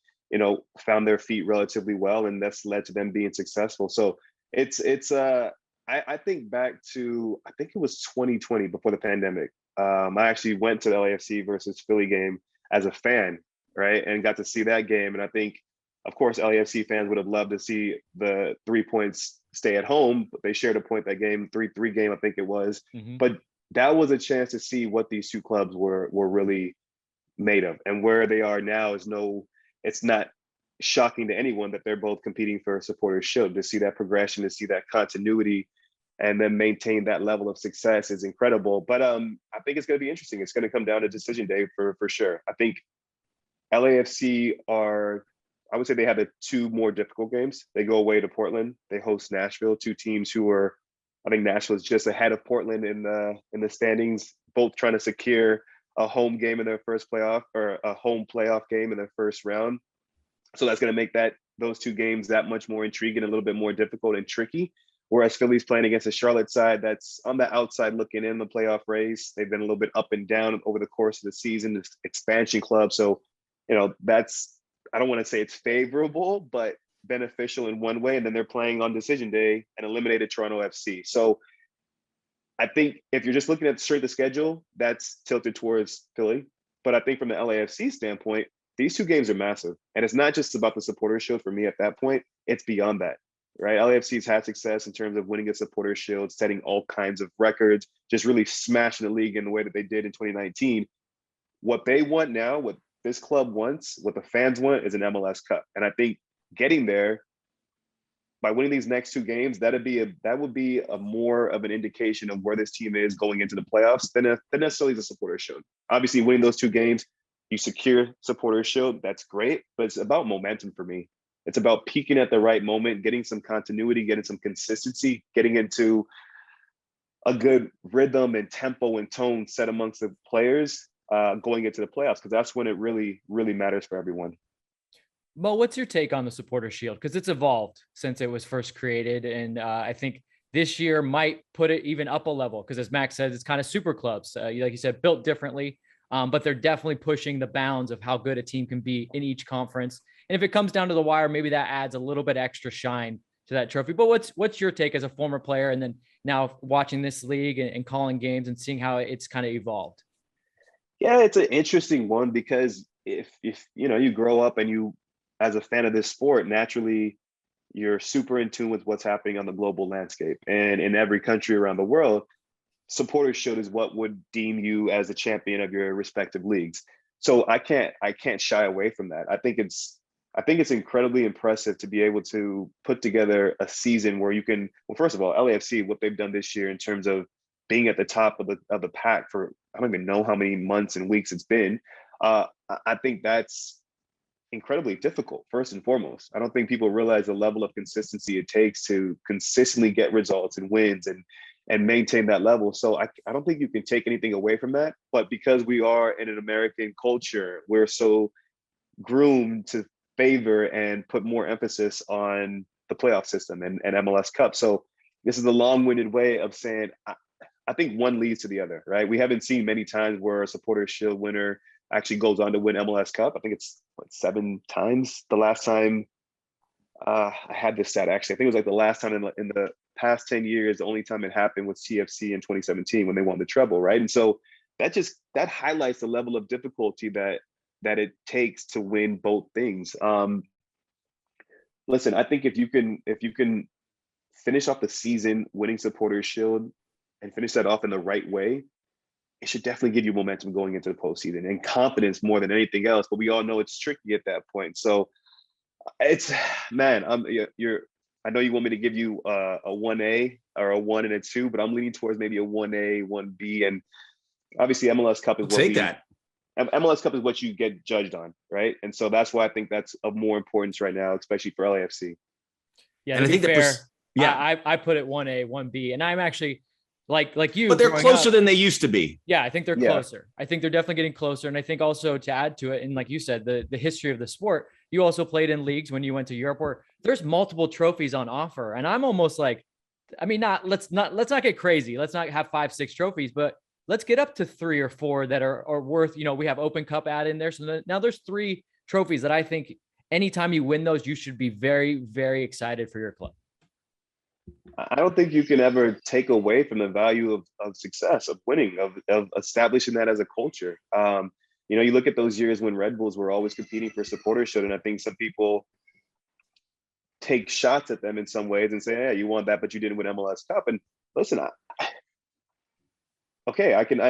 found their feet relatively well. And that's led to them being successful. So I think back to, I think it was 2020 before the pandemic. I actually went to the LAFC versus Philly game as a fan, right? And got to see that game. And I think, of course, LAFC fans would have loved to see the 3 points stay at home, but they shared a point that game, 3-3 game, I think it was. Mm-hmm. But that was a chance to see what these two clubs were really made of. And where they are now it's not shocking to anyone that they're both competing for a Supporters Shield. To see that progression, to see that continuity, and then maintain that level of success is incredible. But I think it's going to be interesting. It's going to come down to decision day for sure. I think LAFC I would say they have the two more difficult games. They go away to Portland. They host Nashville, two teams who I think Nashville is just ahead of Portland in the standings, both trying to secure a home game in their first playoff, or a home playoff game in their first round. So that's going to make those two games that much more intriguing, a little bit more difficult and tricky. Whereas Philly's playing against a Charlotte side that's on the outside looking in the playoff race. They've been a little bit up and down over the course of the season, this expansion club. So, I don't want to say it's favorable, but beneficial in one way. And then they're playing on decision day and eliminated Toronto FC. So I think if you're just looking at straight the schedule, that's tilted towards Philly. But I think from the LAFC standpoint, these two games are massive. And it's not just about the Supporters Shield for me at that point. It's beyond that, right? LAFC's had success in terms of winning a Supporters Shield, setting all kinds of records, just really smashing the league in the way that they did in 2019. What they want now, what this club wants, what the fans want, is an MLS Cup. And I think getting there by winning these next two games, that would be a more of an indication of where this team is going into the playoffs than necessarily the Supporters Shield. Obviously, winning those two games, you secure Supporters Shield, that's great, but it's about momentum for me. It's about peaking at the right moment, getting some continuity, getting some consistency, getting into a good rhythm and tempo and tone set amongst the players going into the playoffs, because that's when it really, really matters for everyone. Mo, what's your take on the Supporter Shield? Because it's evolved since it was first created. And I think this year might put it even up a level, because as Max says, it's kind of super clubs, like you said, built differently, but they're definitely pushing the bounds of how good a team can be in each conference. And if it comes down to the wire, maybe that adds a little bit extra shine to that trophy. But what's your take as a former player, and then now watching this league and calling games and seeing how it's kind of evolved? Yeah, it's an interesting one, because if you grow up and you, as a fan of this sport, naturally you're super in tune with what's happening on the global landscape and in every country around the world. Supporters Shield is what would deem you as a champion of your respective leagues. So I can't shy away from that. I think it's incredibly impressive to be able to put together a season where you can, well, first of all, LAFC, what they've done this year in terms of being at the top of the pack for, I don't even know how many months and weeks it's been. I think that's incredibly difficult, first and foremost. I don't think people realize the level of consistency it takes to consistently get results and wins and maintain that level. So I don't think you can take anything away from that. But because we are in an American culture, we're so groomed to favor and put more emphasis on the playoff system and MLS Cup. So this is a long-winded way of saying I think one leads to the other, right? We haven't seen many times where a Supporters Shield winner actually goes on to win MLS Cup. I think it's 7 times. The last time I had this stat, actually, I think it was like the last time in the past 10 years, the only time it happened was TFC in 2017 when they won the treble, right? And so that highlights the level of difficulty that it takes to win both things. Listen, I think if you can finish off the season winning Supporters Shield and finish that off in the right way, it should definitely give you momentum going into the postseason and confidence more than anything else. But we all know it's tricky at that point. So it's, man, I know you want me to give you a 1A or a 1 and a 2, but I'm leaning towards maybe a 1A, 1B, and obviously MLS Cup is MLS Cup is what you get judged on, right? And so that's why I think that's of more importance right now, especially for LAFC. Yeah, and I think fair, I put it 1A, 1B, and I'm actually like you. But they're closer than they used to be. Yeah, I think they're closer. I think they're definitely getting closer. And I think also to add to it, and like you said, the history of the sport, you also played in leagues when you went to Europe where there's multiple trophies on offer. And I'm almost like, I mean, let's not get crazy. Let's not have 5, 6 trophies, but let's get up to 3 or 4 that are worth, we have Open Cup add in there. So now there's 3 trophies that I think anytime you win those, you should be very, very excited for your club. I don't think you can ever take away from the value of success, of winning, of establishing that as a culture. You look at those years when Red Bulls were always competing for Supporters Shield, and I think some people take shots at them in some ways and say, "Yeah, you want that, but you didn't win MLS Cup." And listen, I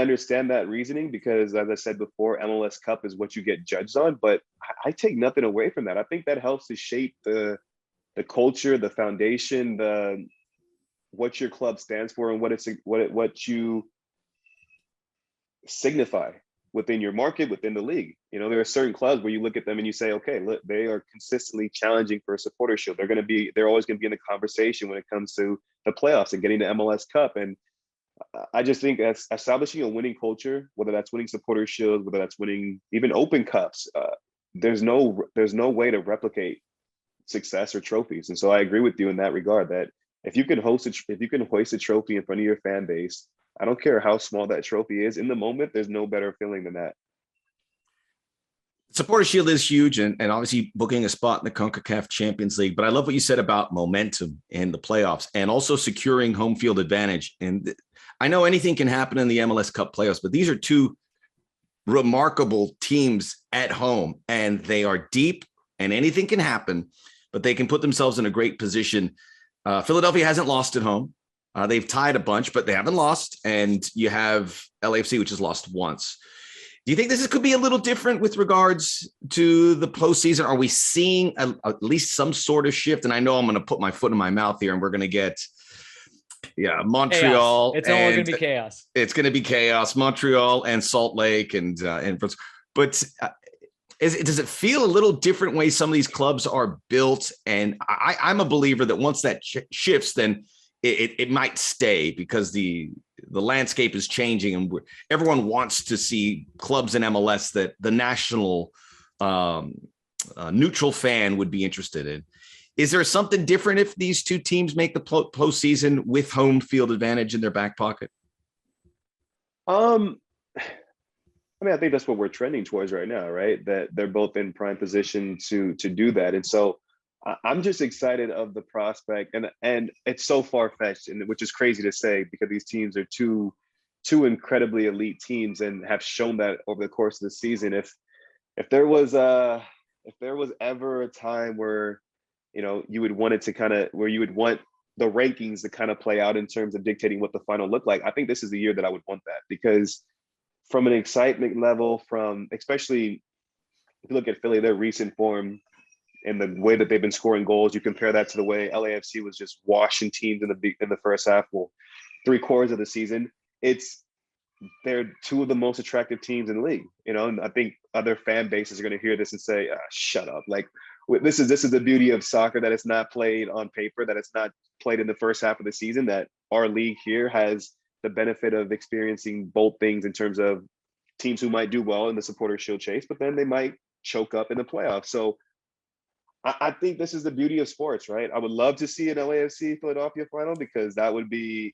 understand that reasoning because, as I said before, MLS Cup is what you get judged on. But I take nothing away from that. I think that helps to shape the culture, the foundation, what your club stands for, and what you signify within your market, within the league. There are certain clubs where you look at them and you say, okay, look, they are consistently challenging for a Supporters Shield. They're always going to be in the conversation when it comes to the playoffs and getting the MLS Cup. And I just think as establishing a winning culture, whether that's winning Supporters Shield, whether that's winning even Open Cups, there's no way to replicate success or trophies. And so I agree with you in that regard, that if you can hoist a trophy in front of your fan base, I don't care how small that trophy is, in the moment, there's no better feeling than that. Supporters Shield is huge, and obviously booking a spot in the CONCACAF Champions League. But I love what you said about momentum in the playoffs and also securing home field advantage. And I know anything can happen in the MLS Cup playoffs, but these are 2 remarkable teams at home, and they are deep, and anything can happen, but they can put themselves in a great position. Philadelphia hasn't lost at home. They've tied a bunch, but they haven't lost. And you have LAFC, which has lost once. Do you think this could be a little different with regards to the postseason? Are we seeing at least some sort of shift? And I know I'm going to put my foot in my mouth here, and we're going to get, Montreal. Chaos. It's all going to be chaos. It's going to be chaos. Montreal and Salt Lake but does it feel a little different way some of these clubs are built? And I'm a believer that once that shifts, then it might stay because the landscape is changing, and everyone wants to see clubs in MLS that the national neutral fan would be interested in. Is there something different if these 2 teams make the postseason with home field advantage in their back pocket? I think that's what we're trending towards right now, right? That they're both in prime position to do that. And so I'm just excited of the prospect, and it's so far-fetched, and which is crazy to say because these teams are two incredibly elite teams and have shown that over the course of the season. If there was ever a time where you would want it to where you would want the rankings to kind of play out in terms of dictating what the final looked like, I think this is the year that I would want that, because from an excitement level, from especially if you look at Philly, their recent form and the way that they've been scoring goals, you compare that to the way LAFC was just washing teams in the first half, well, 3/4 of the season. They're two of the most attractive teams in the league, and I think other fan bases are going to hear this and say, shut up. Like, this is the beauty of soccer, that it's not played on paper, that it's not played in the first half of the season, that our league here has the benefit of experiencing both things in terms of teams who might do well in the Supporters Shield chase, but then they might choke up in the playoffs. So I think this is the beauty of sports, right? I would love to see an LAFC Philadelphia final, because that would be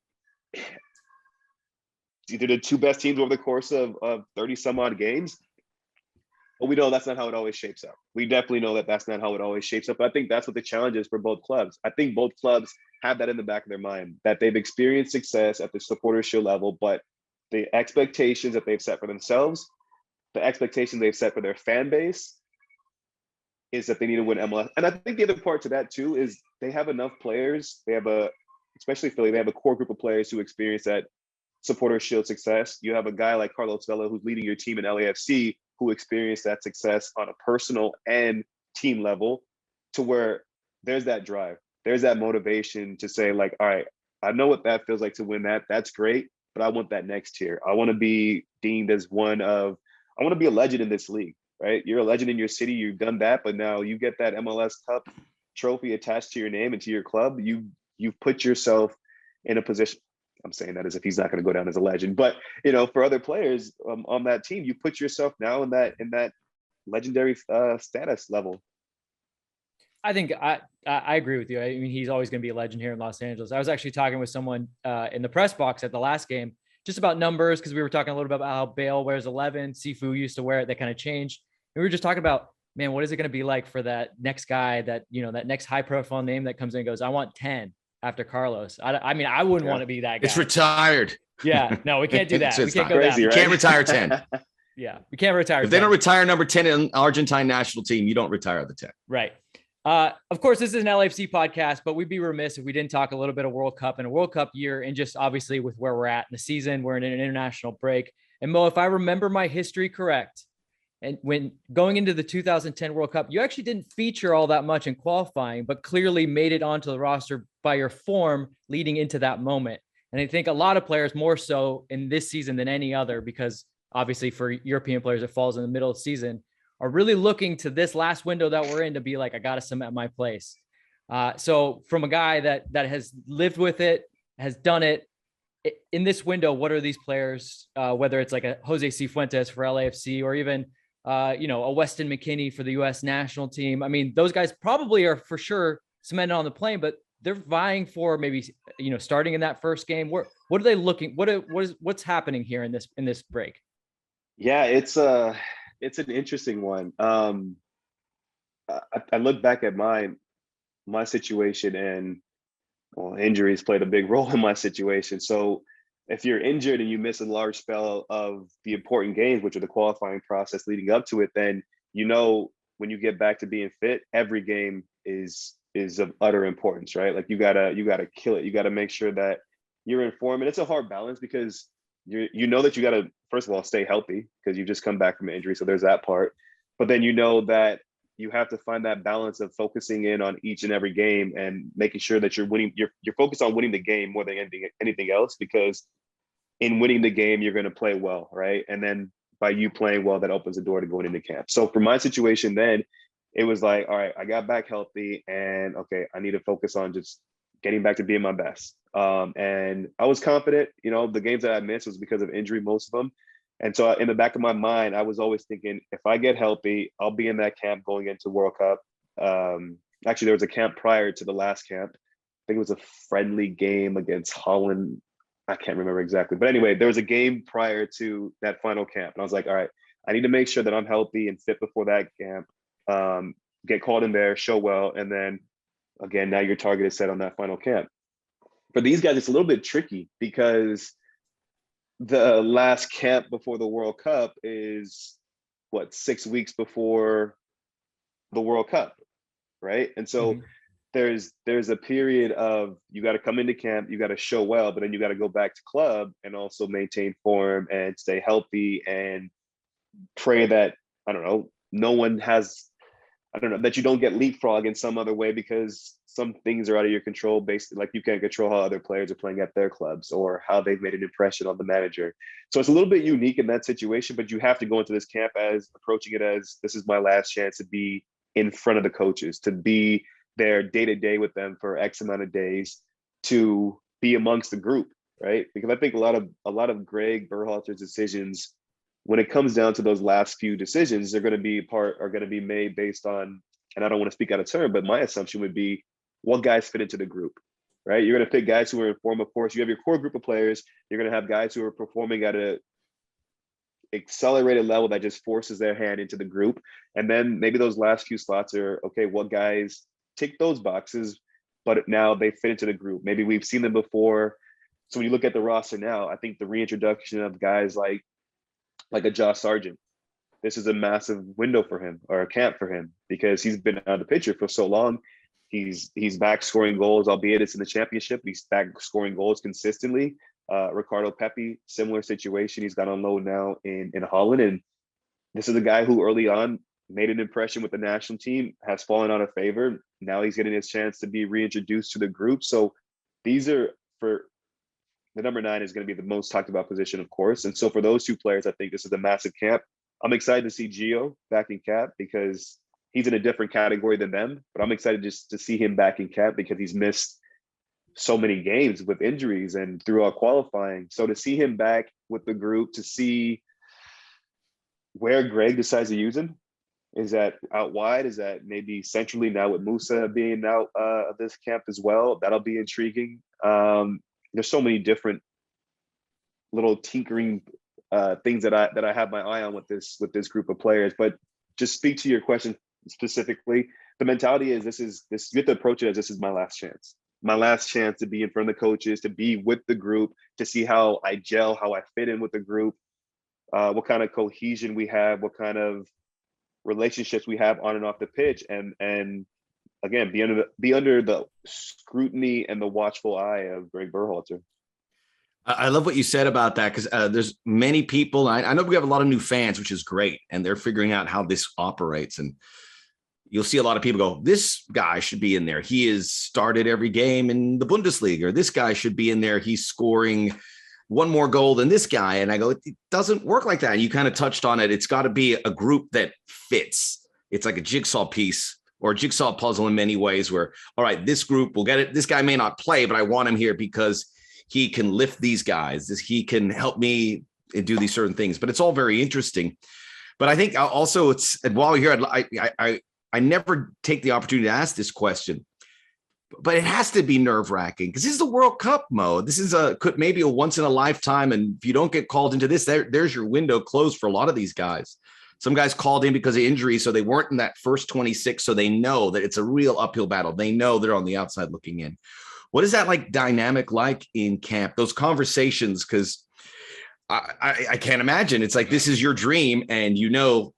either the two best teams over the course of 30 some odd games. But we know that's not how it always shapes up. We definitely know that that's not how it always shapes up. But I think that's what the challenge is for both clubs. I think both clubs have that in the back of their mind, that they've experienced success at the Supporters Shield level, but the expectations that they've set for themselves, the expectations they've set for their fan base, is that they need to win MLS. And I think the other part to that too is they have enough players. They have especially Philly, they have a core group of players who experience that Supporters Shield success. You have a guy like Carlos Vela, who's leading your team in LAFC, who experienced that success on a personal and team level, to where there's that drive, there's that motivation to say, like, all right, I know what that feels like to win that. That's great, but I want that next tier. I want to be deemed as I want to be a legend in this league. Right? You're a legend in your city. You've done that, but now you get that MLS Cup trophy attached to your name and to your club. You've put yourself in a position. I'm saying that as if he's not going to go down as a legend, but for other players on that team, you put yourself now in that legendary status level. I think I agree with you. I mean, he's always going to be a legend here in Los Angeles. I was actually talking with someone in the press box at the last game, just about numbers, because we were talking a little bit about how Bale wears 11, Sifu used to wear it. They kind of changed. And we were just talking about, man, what is it going to be like for that next guy, that that next high profile name that comes in and goes, I want 10 after Carlos. I mean, I wouldn't want to be that guy. It's retired. Yeah, no, we can't do that. We can't go crazy, that. right? You can't retire 10. Yeah, we can't retire. If they don't retire number 10 in Argentine national team, you don't retire the 10. Right. Of course, this is an LAFC podcast, but we'd be remiss if we didn't talk a little bit of World Cup and a World Cup year, and just obviously with where we're at in the season, we're in an international break. And Mo, if I remember my history correct, and when going into the 2010 World Cup, you actually didn't feature all that much in qualifying, but clearly made it onto the roster by your form leading into that moment. And I think a lot of players, more so in this season than any other, because obviously for European players, it falls in the middle of the season, are really looking to this last window that we're in to be like, I got to cement my place. So from a guy that has lived with it, has done it in this window, what are these players, whether it's like a Jose Cifuentes for LAFC, or even a Weston McKennie for the U.S. national team. I mean, those guys probably are for sure cemented on the plane, but they're vying for maybe, starting in that first game. What are they looking? What's happening here in this break? Yeah, it's an interesting one. I look back at my situation, and injuries played a big role in my situation. So if you're injured and you miss a large spell of the important games, which are the qualifying process leading up to it, then when you get back to being fit, every game is of utter importance, right? Like you gotta kill it. You gotta make sure that you're in form, and it's a hard balance, because you know that you gotta, first of all, stay healthy, because you've just come back from an injury, so there's that part. But then that you have to find that balance of focusing in on each and every game and making sure that you're winning. You're focused on winning the game more than anything else, because in winning the game, you're going to play well, right? And then by you playing well, that opens the door to going into camp. So for my situation then, it was like, all right, I got back healthy, and okay, I need to focus on just getting back to being my best. And I was confident, the games that I missed was because of injury, most of them. And so in the back of my mind, I was always thinking, if I get healthy, I'll be in that camp going into World Cup. Actually, there was a camp prior to the last camp. I think it was a friendly game against Holland. I can't remember exactly. But anyway, there was a game prior to that final camp. And I was like, all right, I need to make sure that I'm healthy and fit before that camp, get called in there, show well. And then again, now your target is set on that final camp. For these guys, it's a little bit tricky, because the last camp before the World Cup is 6 weeks before the World Cup, right? And so there's a period of you got to come into camp, you got to show well, but then you got to go back to club and also maintain form and stay healthy and pray that, I don't know, no one has, I don't know, that you don't get leapfrog in some other way because some things are out of your control based, like you can't control how other players are playing at their clubs or how they've made an impression on the manager. So it's a little bit unique in that situation, but you have to go into this camp as approaching it as this is my last chance to be in front of the coaches, to be there day to day with them for X amount of days, to be amongst the group, right? Because I think a lot of Greg Berhalter's decisions, when it comes down to those last few decisions, are going to be made based on, and I don't want to speak out of turn, but my assumption would be what guys fit into the group, right? You're going to pick guys who are in form. Of course, you have your core group of players. You're going to have guys who are performing at a accelerated level that just forces their hand into the group. And then maybe those last few slots are, okay, what guys tick those boxes, but now they fit into the group. Maybe we've seen them before. So when you look at the roster now, I think the reintroduction of guys like a Josh Sargent, this is a massive window for him, or a camp for him, because he's been out of the picture for so long. He's back scoring goals, albeit it's in the championship. He's back scoring goals consistently. Ricardo Pepi, similar situation. He's got on loan now in Holland. And this is a guy who early on made an impression with the national team, has fallen out of favor. Now he's getting his chance to be reintroduced to the group. So these are, for the number 9 is going to be the most talked about position, of course. And so for those two players, I think this is a massive camp. I'm excited to see Gio back in cap because he's in a different category than them, but I'm excited just to see him back in cap because he's missed so many games with injuries and throughout qualifying. So to see him back with the group, to see where Greg decides to use him, is that out wide? Is that maybe centrally now with Musa being out of this camp as well? That'll be intriguing. There's so many different little tinkering things that I have my eye on with this group of players. But just speak to your question specifically. The mentality is this you have to approach it as this is my last chance. My last chance to be in front of the coaches, to be with the group, to see how I gel, how I fit in with the group, what kind of cohesion we have, what kind of relationships we have on and off the pitch, and again, be under the scrutiny and the watchful eye of Greg Berhalter. I love what you said about that because there's many people. I know we have a lot of new fans, which is great, and they're figuring out how this operates. And you'll see a lot of people go, this guy should be in there. He has started every game in the Bundesliga, or this guy should be in there. He's scoring one more goal than this guy. And I go, it doesn't work like that. And you kind of touched on it. It's got to be a group that fits. It's like a jigsaw piece or a jigsaw puzzle in many ways where, all right, this group will get it. This guy may not play, but I want him here because he can lift these guys. He can help me and do these certain things. But it's all very interesting. But I think also it's, and while you're here, I never take the opportunity to ask this question, but it has to be nerve-wracking because this is the World Cup mode. This is maybe a once in a lifetime. And if you don't get called into this, there's your window closed for a lot of these guys. Some guys called in because of injury, so they weren't in that first 26. So they know that it's a real uphill battle. They know they're on the outside looking in. What is that dynamic like in camp? Those conversations, because I can't imagine. It's like, this is your dream. And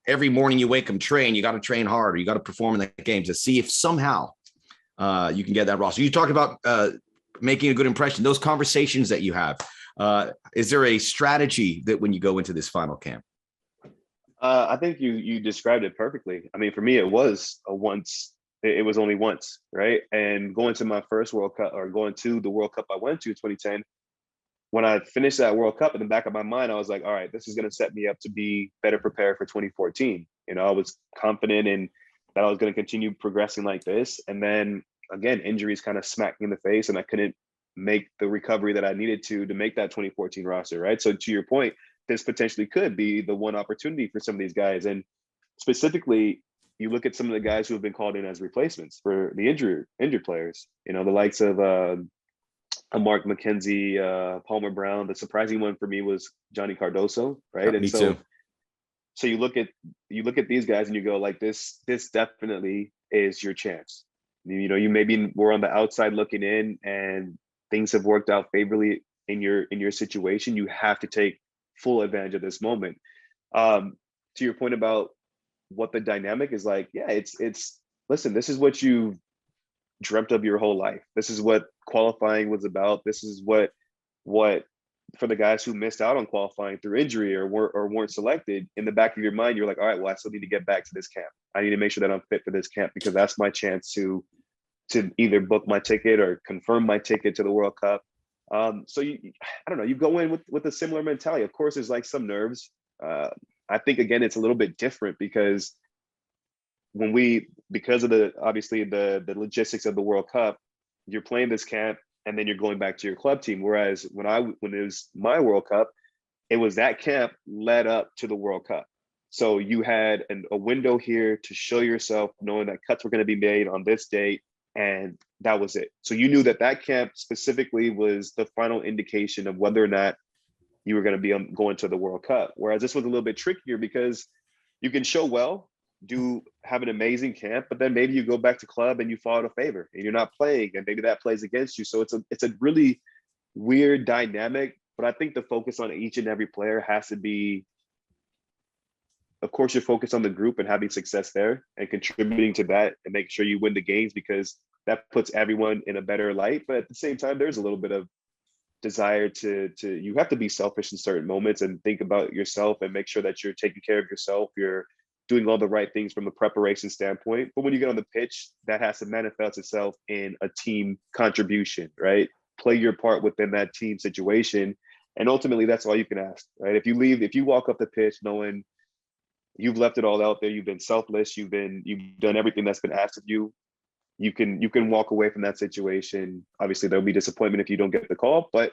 every morning you wake up and train, you got to train hard, or you got to perform in that game to see if somehow you can get that roster. You talked about making a good impression. Those conversations that you have, is there a strategy that when you go into this final camp? I think you described it perfectly. I mean, for me, it was it was only once, right? And going to my first World Cup, or going to the World Cup I went to 2010, when I finished that World Cup, in the back of my mind, I was like, all right, this is going to set me up to be better prepared for 2014. I was confident in that I was going to continue progressing like this. And then again, injuries kind of smacked me in the face and I couldn't make the recovery that I needed to make that 2014 roster, right? So to your point, this potentially could be the one opportunity for some of these guys. And specifically, you look at some of the guys who have been called in as replacements for the injured players, the likes of Mark McKenzie, Palmer Brown. The surprising one for me was Johnny Cardoso, right? Me too. So you look at these guys and you go like, this definitely is your chance. You maybe were on the outside looking in and things have worked out favorably in your situation. You have to take full advantage of this moment. To your point about what the dynamic is like, yeah, it's listen, this is what you've dreamt of your whole life. This is what qualifying was about. This is what for the guys who missed out on qualifying through injury or weren't selected, in the back of your mind, you're like, all right, well, I still need to get back to this camp. I need to make sure that I'm fit for this camp, because that's my chance to either book my ticket or confirm my ticket to the World Cup. So I don't know, you go in with a similar mentality. Of course, there's like some nerves. I think, again, it's a little bit different because because of the logistics of the World Cup, you're playing this camp and then you're going back to your club team. Whereas when it was my World Cup, it was that camp led up to the World Cup. So you had a window here to show yourself, knowing that cuts were going to be made on this date, and that was it. So you knew that camp specifically was the final indication of whether or not you were going to be going to the World Cup. Whereas this was a little bit trickier because you can show well, have an amazing camp, but then maybe you go back to club and you fall out of favor and you're not playing, and maybe that plays against you. So it's a really weird dynamic. But I think the focus on each and every player has to be, of course, you're focused on the group and having success there and contributing to that and making sure you win the games, because that puts everyone in a better light. But at the same time, there's a little bit of desire to you have to be selfish in certain moments and think about yourself and make sure that you're taking care of yourself. You're doing all the right things from a preparation standpoint. But when you get on the pitch, that has to manifest itself in a team contribution, right? Play your part within that team situation. And ultimately, that's all you can ask, right? If you walk up the pitch knowing you've left it all out there, you've been selfless, you've done everything that's been asked of you, you can walk away from that situation. Obviously, there'll be disappointment if you don't get the call, but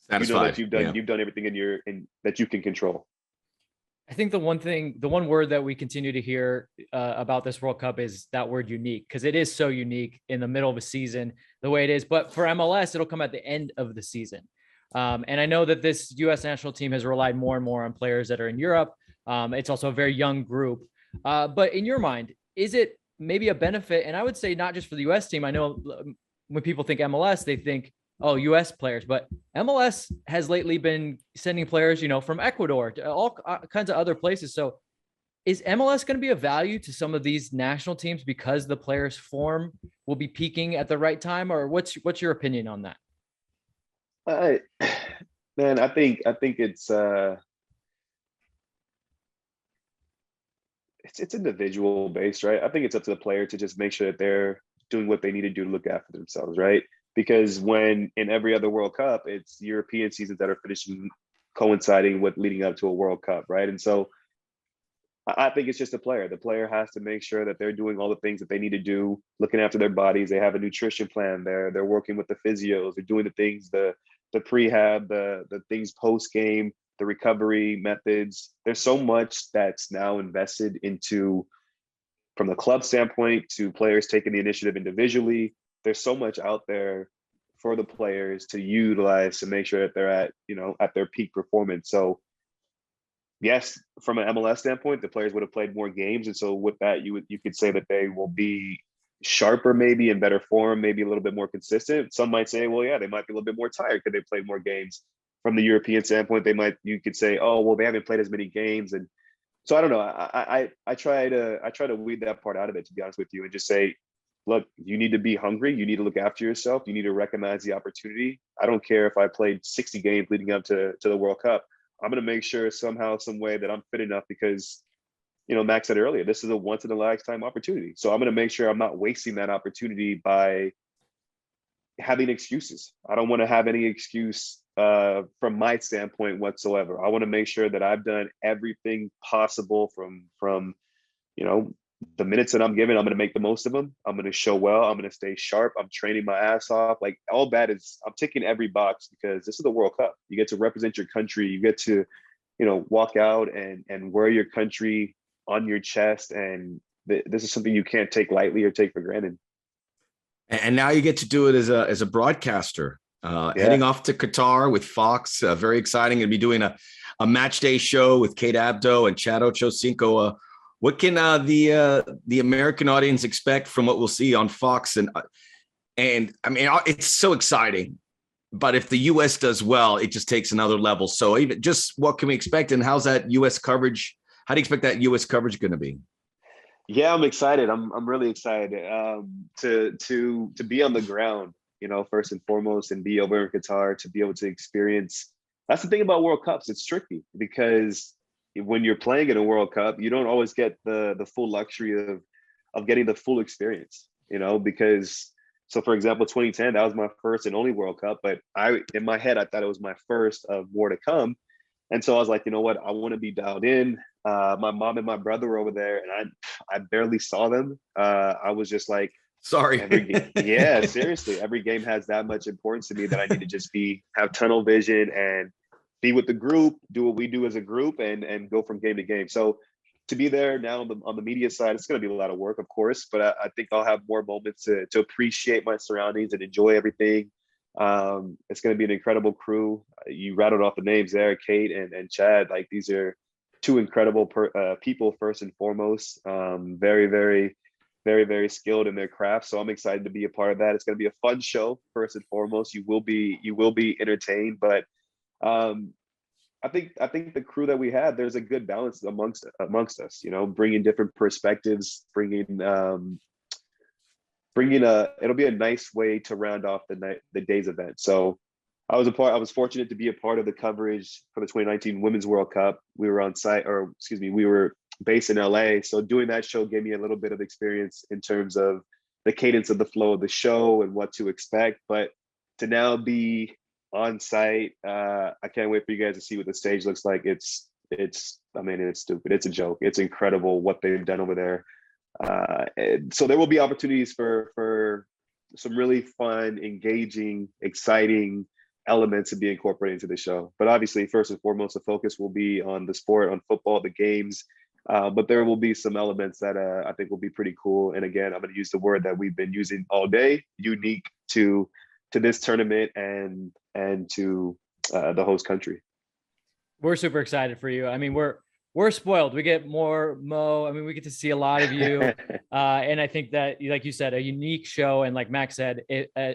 satisfied. You know that you've done everything that you can control. I think the one word that we continue to hear about this World Cup is that word unique, because it is so unique in the middle of a season, the way it is. But for MLS, it'll come at the end of the season. And I know that this U.S. national team has relied more and more on players that are in Europe. It's also a very young group. But in your mind, is it maybe a benefit? And I would say not just for the U.S. team. I know when people think MLS, they think, oh, U.S. players, but MLS has lately been sending players, from Ecuador to all kinds of other places. So is MLS going to be of value to some of these national teams because the players' form will be peaking at the right time? Or what's your opinion on that? I think it's individual based, right? I think it's up to the player to just make sure that they're doing what they need to do to look after themselves, right? Because when in every other World Cup, it's European seasons that are finishing coinciding with leading up to a World Cup, right? And so I think it's just the player. The player has to make sure that they're doing all the things that they need to do, looking after their bodies. They have a nutrition plan there. They're working with the physios. They're doing the things, the prehab, the things post game, the recovery methods. There's so much that's now invested into, from the club standpoint to players taking the initiative individually. There's so much out there for the players to utilize to make sure that they're at their peak performance. So yes, from an MLS standpoint, the players would have played more games. And so with that, you could say that they will be sharper, maybe in better form, maybe a little bit more consistent. Some might say, well, yeah, they might be a little bit more tired because they played more games. From the European standpoint, you could say, oh, well, they haven't played as many games. And so I don't know. I try to weed that part out of it, to be honest with you, and just say, look, you need to be hungry. You need to look after yourself. You need to recognize the opportunity. I don't care if I played 60 games leading up to the World Cup. I'm going to make sure somehow, some way that I'm fit enough, because, Max said earlier, this is a once in a lifetime opportunity. So I'm going to make sure I'm not wasting that opportunity by having excuses. I don't want to have any excuse from my standpoint whatsoever. I want to make sure that I've done everything possible from the minutes that I'm given. I'm going to make the most of them. I'm going to show well. I'm going to stay sharp. I'm training my ass off. Like, all that is, I'm ticking every box, because this is the World Cup. You get to represent your country. You get to, walk out and wear your country on your chest. And this is something you can't take lightly or take for granted. And now you get to do it as a broadcaster, heading off to Qatar with Fox. Very exciting. Going to be doing a match day show with Kate Abdo and Chad Ochocinco. What can the American audience expect from what we'll see on Fox? And I mean, it's so exciting. But if the U.S. does well, it just takes another level. So even just what can we expect, and how's that U.S. coverage? How do you expect that U.S. coverage going to be? Yeah, I'm excited. I'm really excited to be on the ground, first and foremost, and be over in Qatar to be able to experience. That's the thing about World Cups. It's tricky because when you're playing in a World Cup, you don't always get the full luxury of getting the full experience, because so for example, 2010, that was my first and only World Cup, but in my head I thought it was my first of more to come. And so I was like, you know what, I want to be dialed in. My mom and my brother were over there, and I barely saw them. I was just like, Sorry. yeah, seriously, every game has that much importance to me that I need to just have tunnel vision and be with the group, do what we do as a group, and go from game to game. So to be there now on the media side, it's going to be a lot of work, of course, but I think I'll have more moments to appreciate my surroundings and enjoy everything. It's going to be an incredible crew. You rattled off the names there, Kate and Chad. Like, these are two incredible people first and foremost. Very, very, very, very skilled in their craft. So I'm excited to be a part of that. It's going to be a fun show first and foremost. You will be entertained, but I think the crew that we had, there's a good balance amongst us. Bringing different perspectives, it'll be a nice way to round off the day's event. So I was fortunate to be a part of the coverage for the 2019 Women's World Cup. We were on site, we were based in LA. So doing that show gave me a little bit of experience in terms of the cadence of the flow of the show and what to expect. But to now be on site, I can't wait for you guys to see what the stage looks like. It's stupid. It's a joke. It's incredible what they've done over there. So there will be opportunities for some really fun, engaging, exciting elements to be incorporated into the show. But obviously, first and foremost, the focus will be on the sport, on football, the games. But there will be some elements that I think will be pretty cool. And again, I'm going to use the word that we've been using all day: unique to this tournament and to the host country. We're super excited for you. I mean, we're spoiled. We get more Mo. I mean, we get to see a lot of you. And I think that, like you said, a unique show. And like Max said,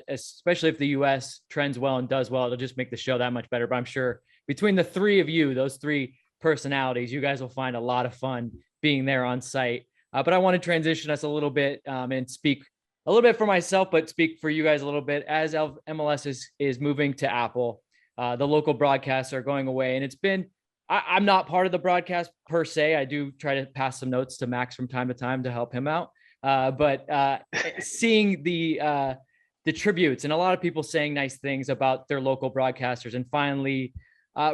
especially if the US trends well and does well, it'll just make the show that much better. But I'm sure between the three of you, those three personalities, you guys will find a lot of fun being there on site. But I want to transition us a little bit and speak a little bit for myself, but speak for you guys a little bit. As MLS is moving to Apple, the local broadcasts are going away. And it's been, I'm not part of the broadcast per se. I do try to pass some notes to Max from time to time to help him out. But seeing the tributes and a lot of people saying nice things about their local broadcasters and finally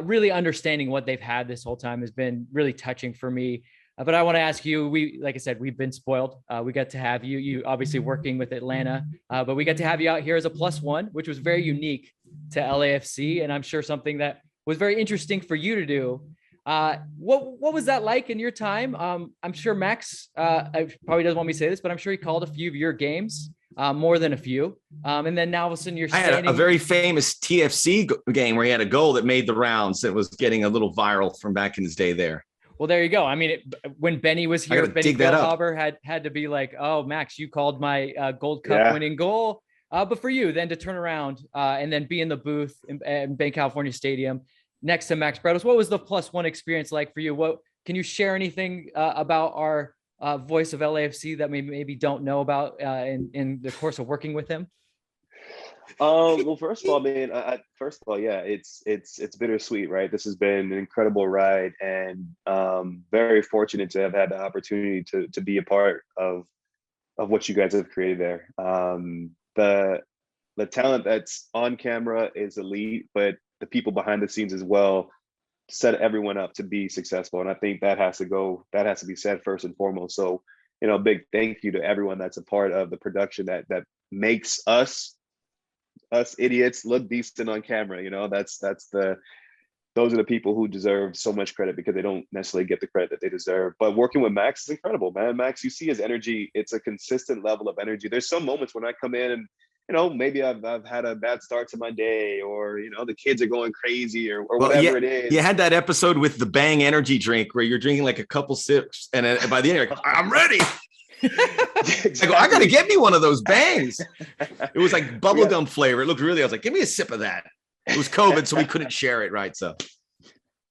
really understanding what they've had this whole time has been really touching for me. But I want to ask you, like I said, we've been spoiled. We got to have you obviously working with Atlanta, but we got to have you out here as a +1, which was very unique to LAFC. And I'm sure something that was very interesting for you to do. What was that like in your time? I'm sure Max probably doesn't want me to say this, but I'm sure he called a few of your games, more than a few. And then now all of a sudden you're standing. I had a very famous TFC game where he had a goal that made the rounds that was getting a little viral from back in his day there. Well, there you go. I mean, when Benny was here, Benny Goldhaber had to be like, "Oh, Max, you called my Gold Cup winning goal." But for you, then to turn around and then be in the booth in Bank California Stadium next to Max Bretos, what was the +1 experience like for you? What can you share anything about our voice of LAFC that we maybe don't know about in the course of working with him? Well, first of all, man, yeah, it's bittersweet, right? This has been an incredible ride, and very fortunate to have had the opportunity to be a part of what you guys have created there. The talent that's on camera is elite, but the people behind the scenes as well set everyone up to be successful, and I think that has to be said first and foremost. So, big thank you to everyone that's a part of the production that makes us idiots look decent on camera. Those are the people who deserve so much credit because they don't necessarily get the credit that they deserve. But working with Max is incredible, man. Max, you see his energy. It's a consistent level of energy. There's some moments when I come in and, maybe I've had a bad start to my day, or, the kids are going crazy or whatever it is. You had that episode with the Bang energy drink where you're drinking like a couple sips and by the end you're like, I'm ready. Exactly. I got to get me one of those Bangs. It was like bubblegum flavor. It looked I was like, give me a sip of that. It was COVID, so we couldn't share it, right? So,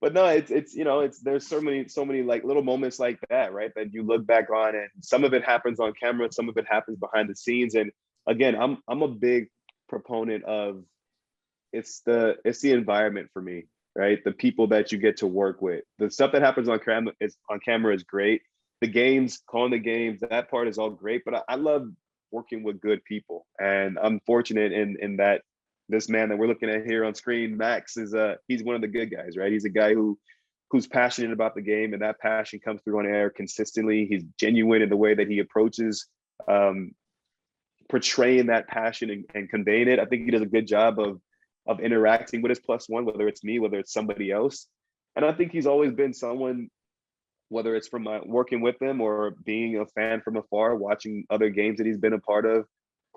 but no, it's there's so many like little moments like that, right? That you look back on, and some of it happens on camera, some of it happens behind the scenes. And again, I'm a big proponent of it's the environment for me, right? The people that you get to work with, the stuff that happens on camera is great. The games, calling the games, that part is all great. But I love working with good people, and I'm fortunate in that this man that we're looking at here on screen, Max, is he's one of the good guys, right? He's a guy who's passionate about the game, and that passion comes through on air consistently. He's genuine in the way that he approaches portraying that passion and conveying it. I think he does a good job of interacting with his plus one, whether it's me, whether it's somebody else. And I think he's always been someone, whether it's from working with him or being a fan from afar, watching other games that he's been a part of,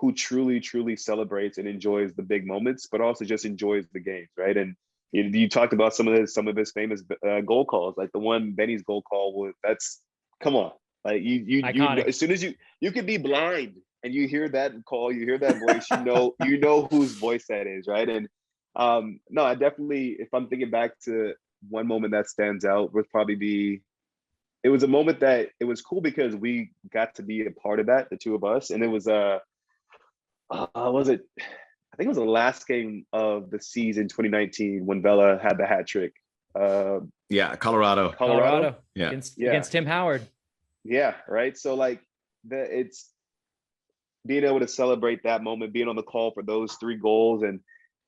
who truly, truly celebrates and enjoys the big moments, but also just enjoys the games, right? And you talked about some of his famous goal calls, like the one Benny's goal call. Come on, like you as soon as you could be blind and you hear that call, you hear that voice, you know whose voice that is, right? And no, I definitely, if I'm thinking back to one moment that stands out, would probably be, it was a moment that it was cool because we got to be a part of that, the two of us. And it was was it, I think it was the last game of the season 2019 when Vela had the hat trick. Yeah, Colorado. Yeah. Against Tim Howard. Yeah, right. So like it's being able to celebrate that moment, being on the call for those 3 goals, and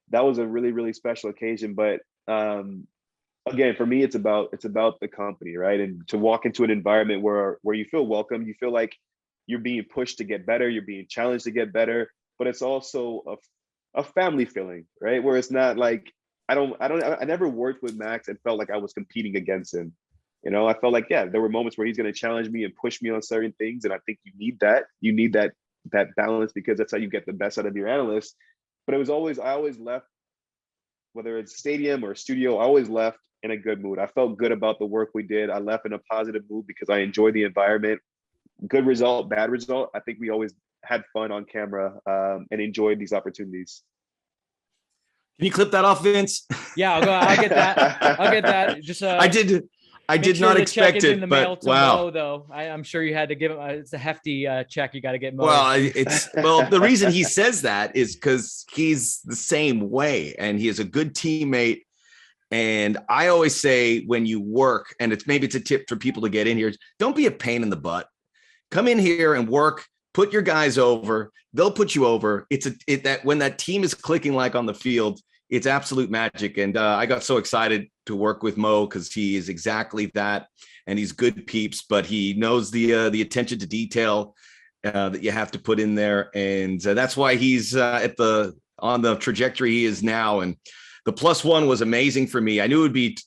that was a really, really special occasion. But again, for me, it's about the company, right? And to walk into an environment where you feel welcome, you feel like you're being pushed to get better, you're being challenged to get better, but it's also a family feeling, right? Where it's not like I never worked with Max and felt like I was competing against him. I felt like, yeah, there were moments where he's going to challenge me and push me on certain things, and I think you need that balance, because that's how you get the best out of your analysts. But I always left, whether it's stadium or studio, I always left in a good mood. I felt good about the work we did. I left in a positive mood because I enjoyed the environment. Good result, bad result, I think we always had fun on camera and enjoyed these opportunities. Can you clip that off, Vince? Yeah, I'll get that. Just I did not expect it, but wow. Mo, though, I'm sure you had to give him. It's a hefty check. You got to get Mo. Well, the reason he says that is because he's the same way, and he is a good teammate. And I always say, when you work, and maybe it's a tip for people to get in here, don't be a pain in the butt. Come in here and work. Put your guys over. They'll put you over. That when that team is clicking like on the field, it's absolute magic. And I got so excited to work with Mo because he is exactly that, and he's good peeps, but he knows the attention to detail that you have to put in there, and that's why he's on the trajectory he is now. And the +1 was amazing for me. I knew it would be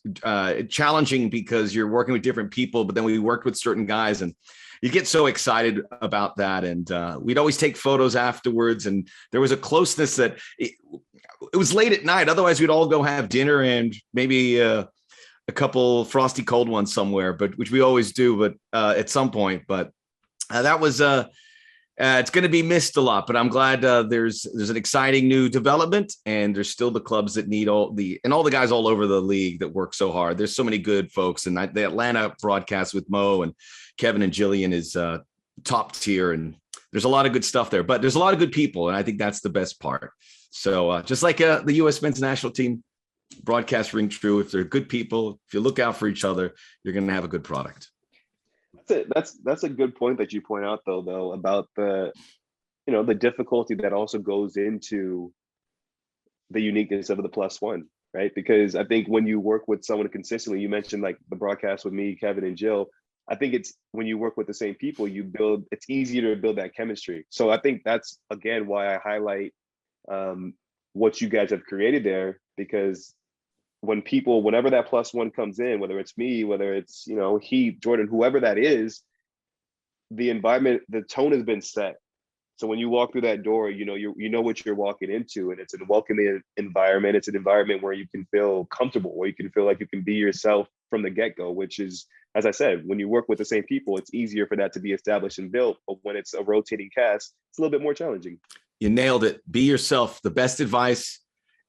challenging because you're working with different people, but then we worked with certain guys, and you get so excited about that. And we'd always take photos afterwards, and there was a closeness that it was late at night. Otherwise, we'd all go have dinner and maybe a couple frosty cold ones somewhere, which we always do, but at some point. But that was it's going to be missed a lot. But I'm glad there's an exciting new development, and there's still the clubs that need all the guys all over the league that work so hard. There's so many good folks, and the Atlanta broadcast with Mo and Kevin and Jillian is top tier, and there's a lot of good stuff there. But there's a lot of good people, and I think that's the best part. So just like the U.S. men's national team broadcast ring true, if they're good people, if you look out for each other, you're going to have a good product. That's a good point that you point out, though, about the difficulty that also goes into the uniqueness of the +1, right? Because I think when you work with someone consistently, you mentioned like the broadcast with me, Kevin, and Jill. I think it's when you work with the same people, it's easier to build that chemistry. So I think that's, again, why I highlight what you guys have created there, because whenever that +1 comes in, whether it's me, whether it's, he, Jordan, whoever that is, the environment, the tone has been set. So when you walk through that door, you know what you're walking into, and it's a welcoming environment. It's an environment where you can feel comfortable, where you can feel like you can be yourself from the get-go, which is, as I said, when you work with the same people, it's easier for that to be established and built. But when it's a rotating cast, it's a little bit more challenging. You nailed it. Be yourself. The best advice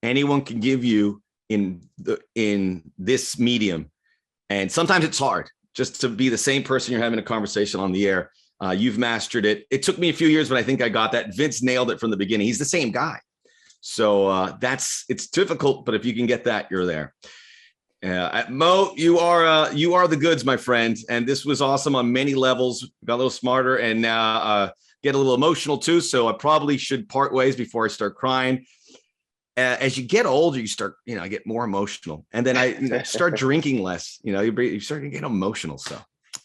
anyone can give you in this medium. And sometimes it's hard just to be the same person you're having a conversation on the air. You've mastered it. It took me a few years, but I think I got that. Vince nailed it from the beginning. He's the same guy. So it's difficult, but if you can get that, you're there. Mo, you are the goods, my friend. And this was awesome on many levels. Got a little smarter and now get a little emotional too. So I probably should part ways before I start crying. As you get older, you start, I get more emotional, and then I start drinking less. You start to get emotional. So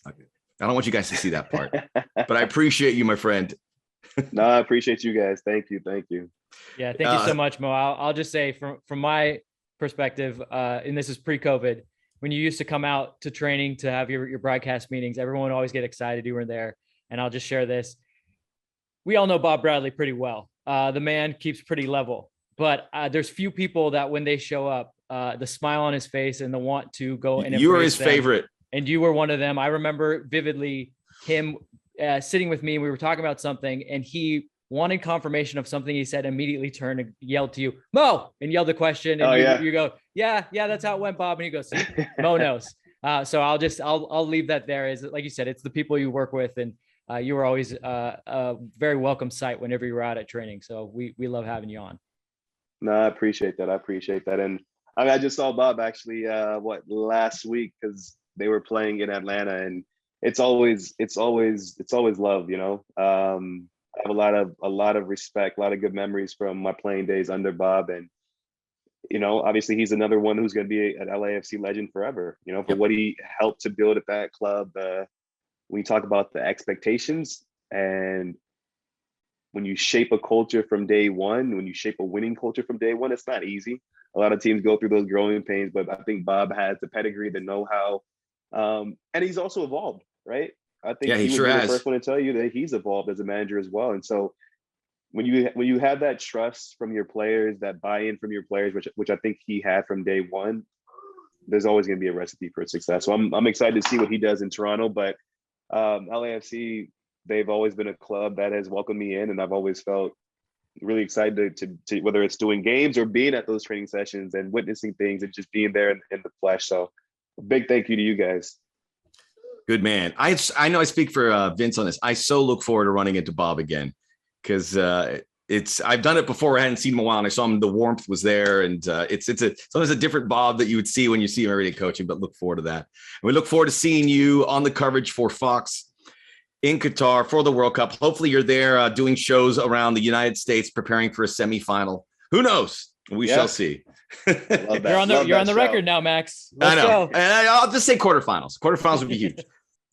I don't want you guys to see that part, but I appreciate you, my friend. No, I appreciate you guys. Thank you. Yeah, thank you so much, Mo. I'll just say from my perspective, and this is pre-COVID, when you used to come out to training to have your broadcast meetings, everyone would always get excited you were there. And I'll just share this. We all know Bob Bradley pretty well. The man keeps pretty level. But there's few people that when they show up, the smile on his face and the want to go and you were his them. favorite. And you were one of them. I remember vividly him sitting with me. And we were talking about something and he wanted confirmation of something he said, immediately turned and yelled to you, Mo, and yelled the question. And you go, yeah, that's how it went, Bob. And he goes, see, Mo knows. So I'll leave that there. Is like you said, it's the people you work with. And you were always a very welcome sight whenever you were out at training. So we love having you on. No, I appreciate that. And I mean, I just saw Bob actually, last week, because they were playing in Atlanta, and it's always love, I have a lot of respect, a lot of good memories from my playing days under Bob. And, obviously he's another one who's going to be an LAFC legend forever, for what he helped to build at that club. When you talk about the expectations and when you shape a culture from day one, when you shape a winning culture from day one, it's not easy. A lot of teams go through those growing pains, but I think Bob has the pedigree, the know-how, and he's also evolved, right? I think he would be the first one to tell you that he's evolved as a manager as well. And so when you have that trust from your players, that buy-in from your players, which I think he had from day one, there's always going to be a recipe for success. So I'm excited to see what he does in Toronto, but LAFC, they've always been a club that has welcomed me in, and I've always felt really excited to whether it's doing games or being at those training sessions and witnessing things and just being there in the flesh. So a big thank you to you guys. Good man. I know I speak for Vince on this. I so look forward to running into Bob again because I've done it before. I hadn't seen him in a while, and I saw him. The warmth was there, and it's sometimes a different Bob that you would see when you see him every day coaching. But look forward to that. And we look forward to seeing you on the coverage for Fox in Qatar for the World Cup. Hopefully you're there doing shows around the United States, preparing for a semifinal. Who knows? We shall see. You're on the record now, Max. I know. And I'll just say quarterfinals. Quarterfinals would be huge.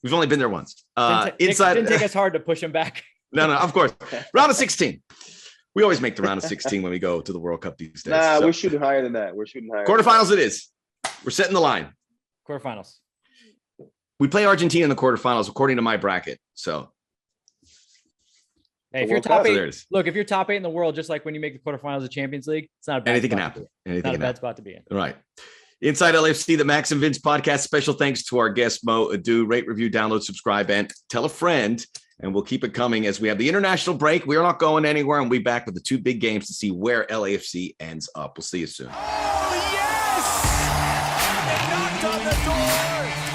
We've only been there once. It didn't take us hard to push him back. No, of course. Round of 16. We always make the round of 16 when we go to the World Cup these days. Nah, we're shooting higher than that. Quarterfinals it is. We're setting the line. Quarterfinals. We play Argentina in the quarterfinals, according to my bracket. So, hey, if you're top 8, look, if you're top 8 in the world, just like when you make the quarterfinals of Champions League, it's not a bad anything can happen. Not a bad spot to be in. Right. Inside LAFC, the Max and Vince podcast. Special thanks to our guest, Mo Edu. Rate, review, download, subscribe, and tell a friend. And we'll keep it coming as we have the international break. We are not going anywhere, and we'll be back with the 2 big games to see where LAFC ends up. We'll see you soon. Oh, yes! They knocked on the door.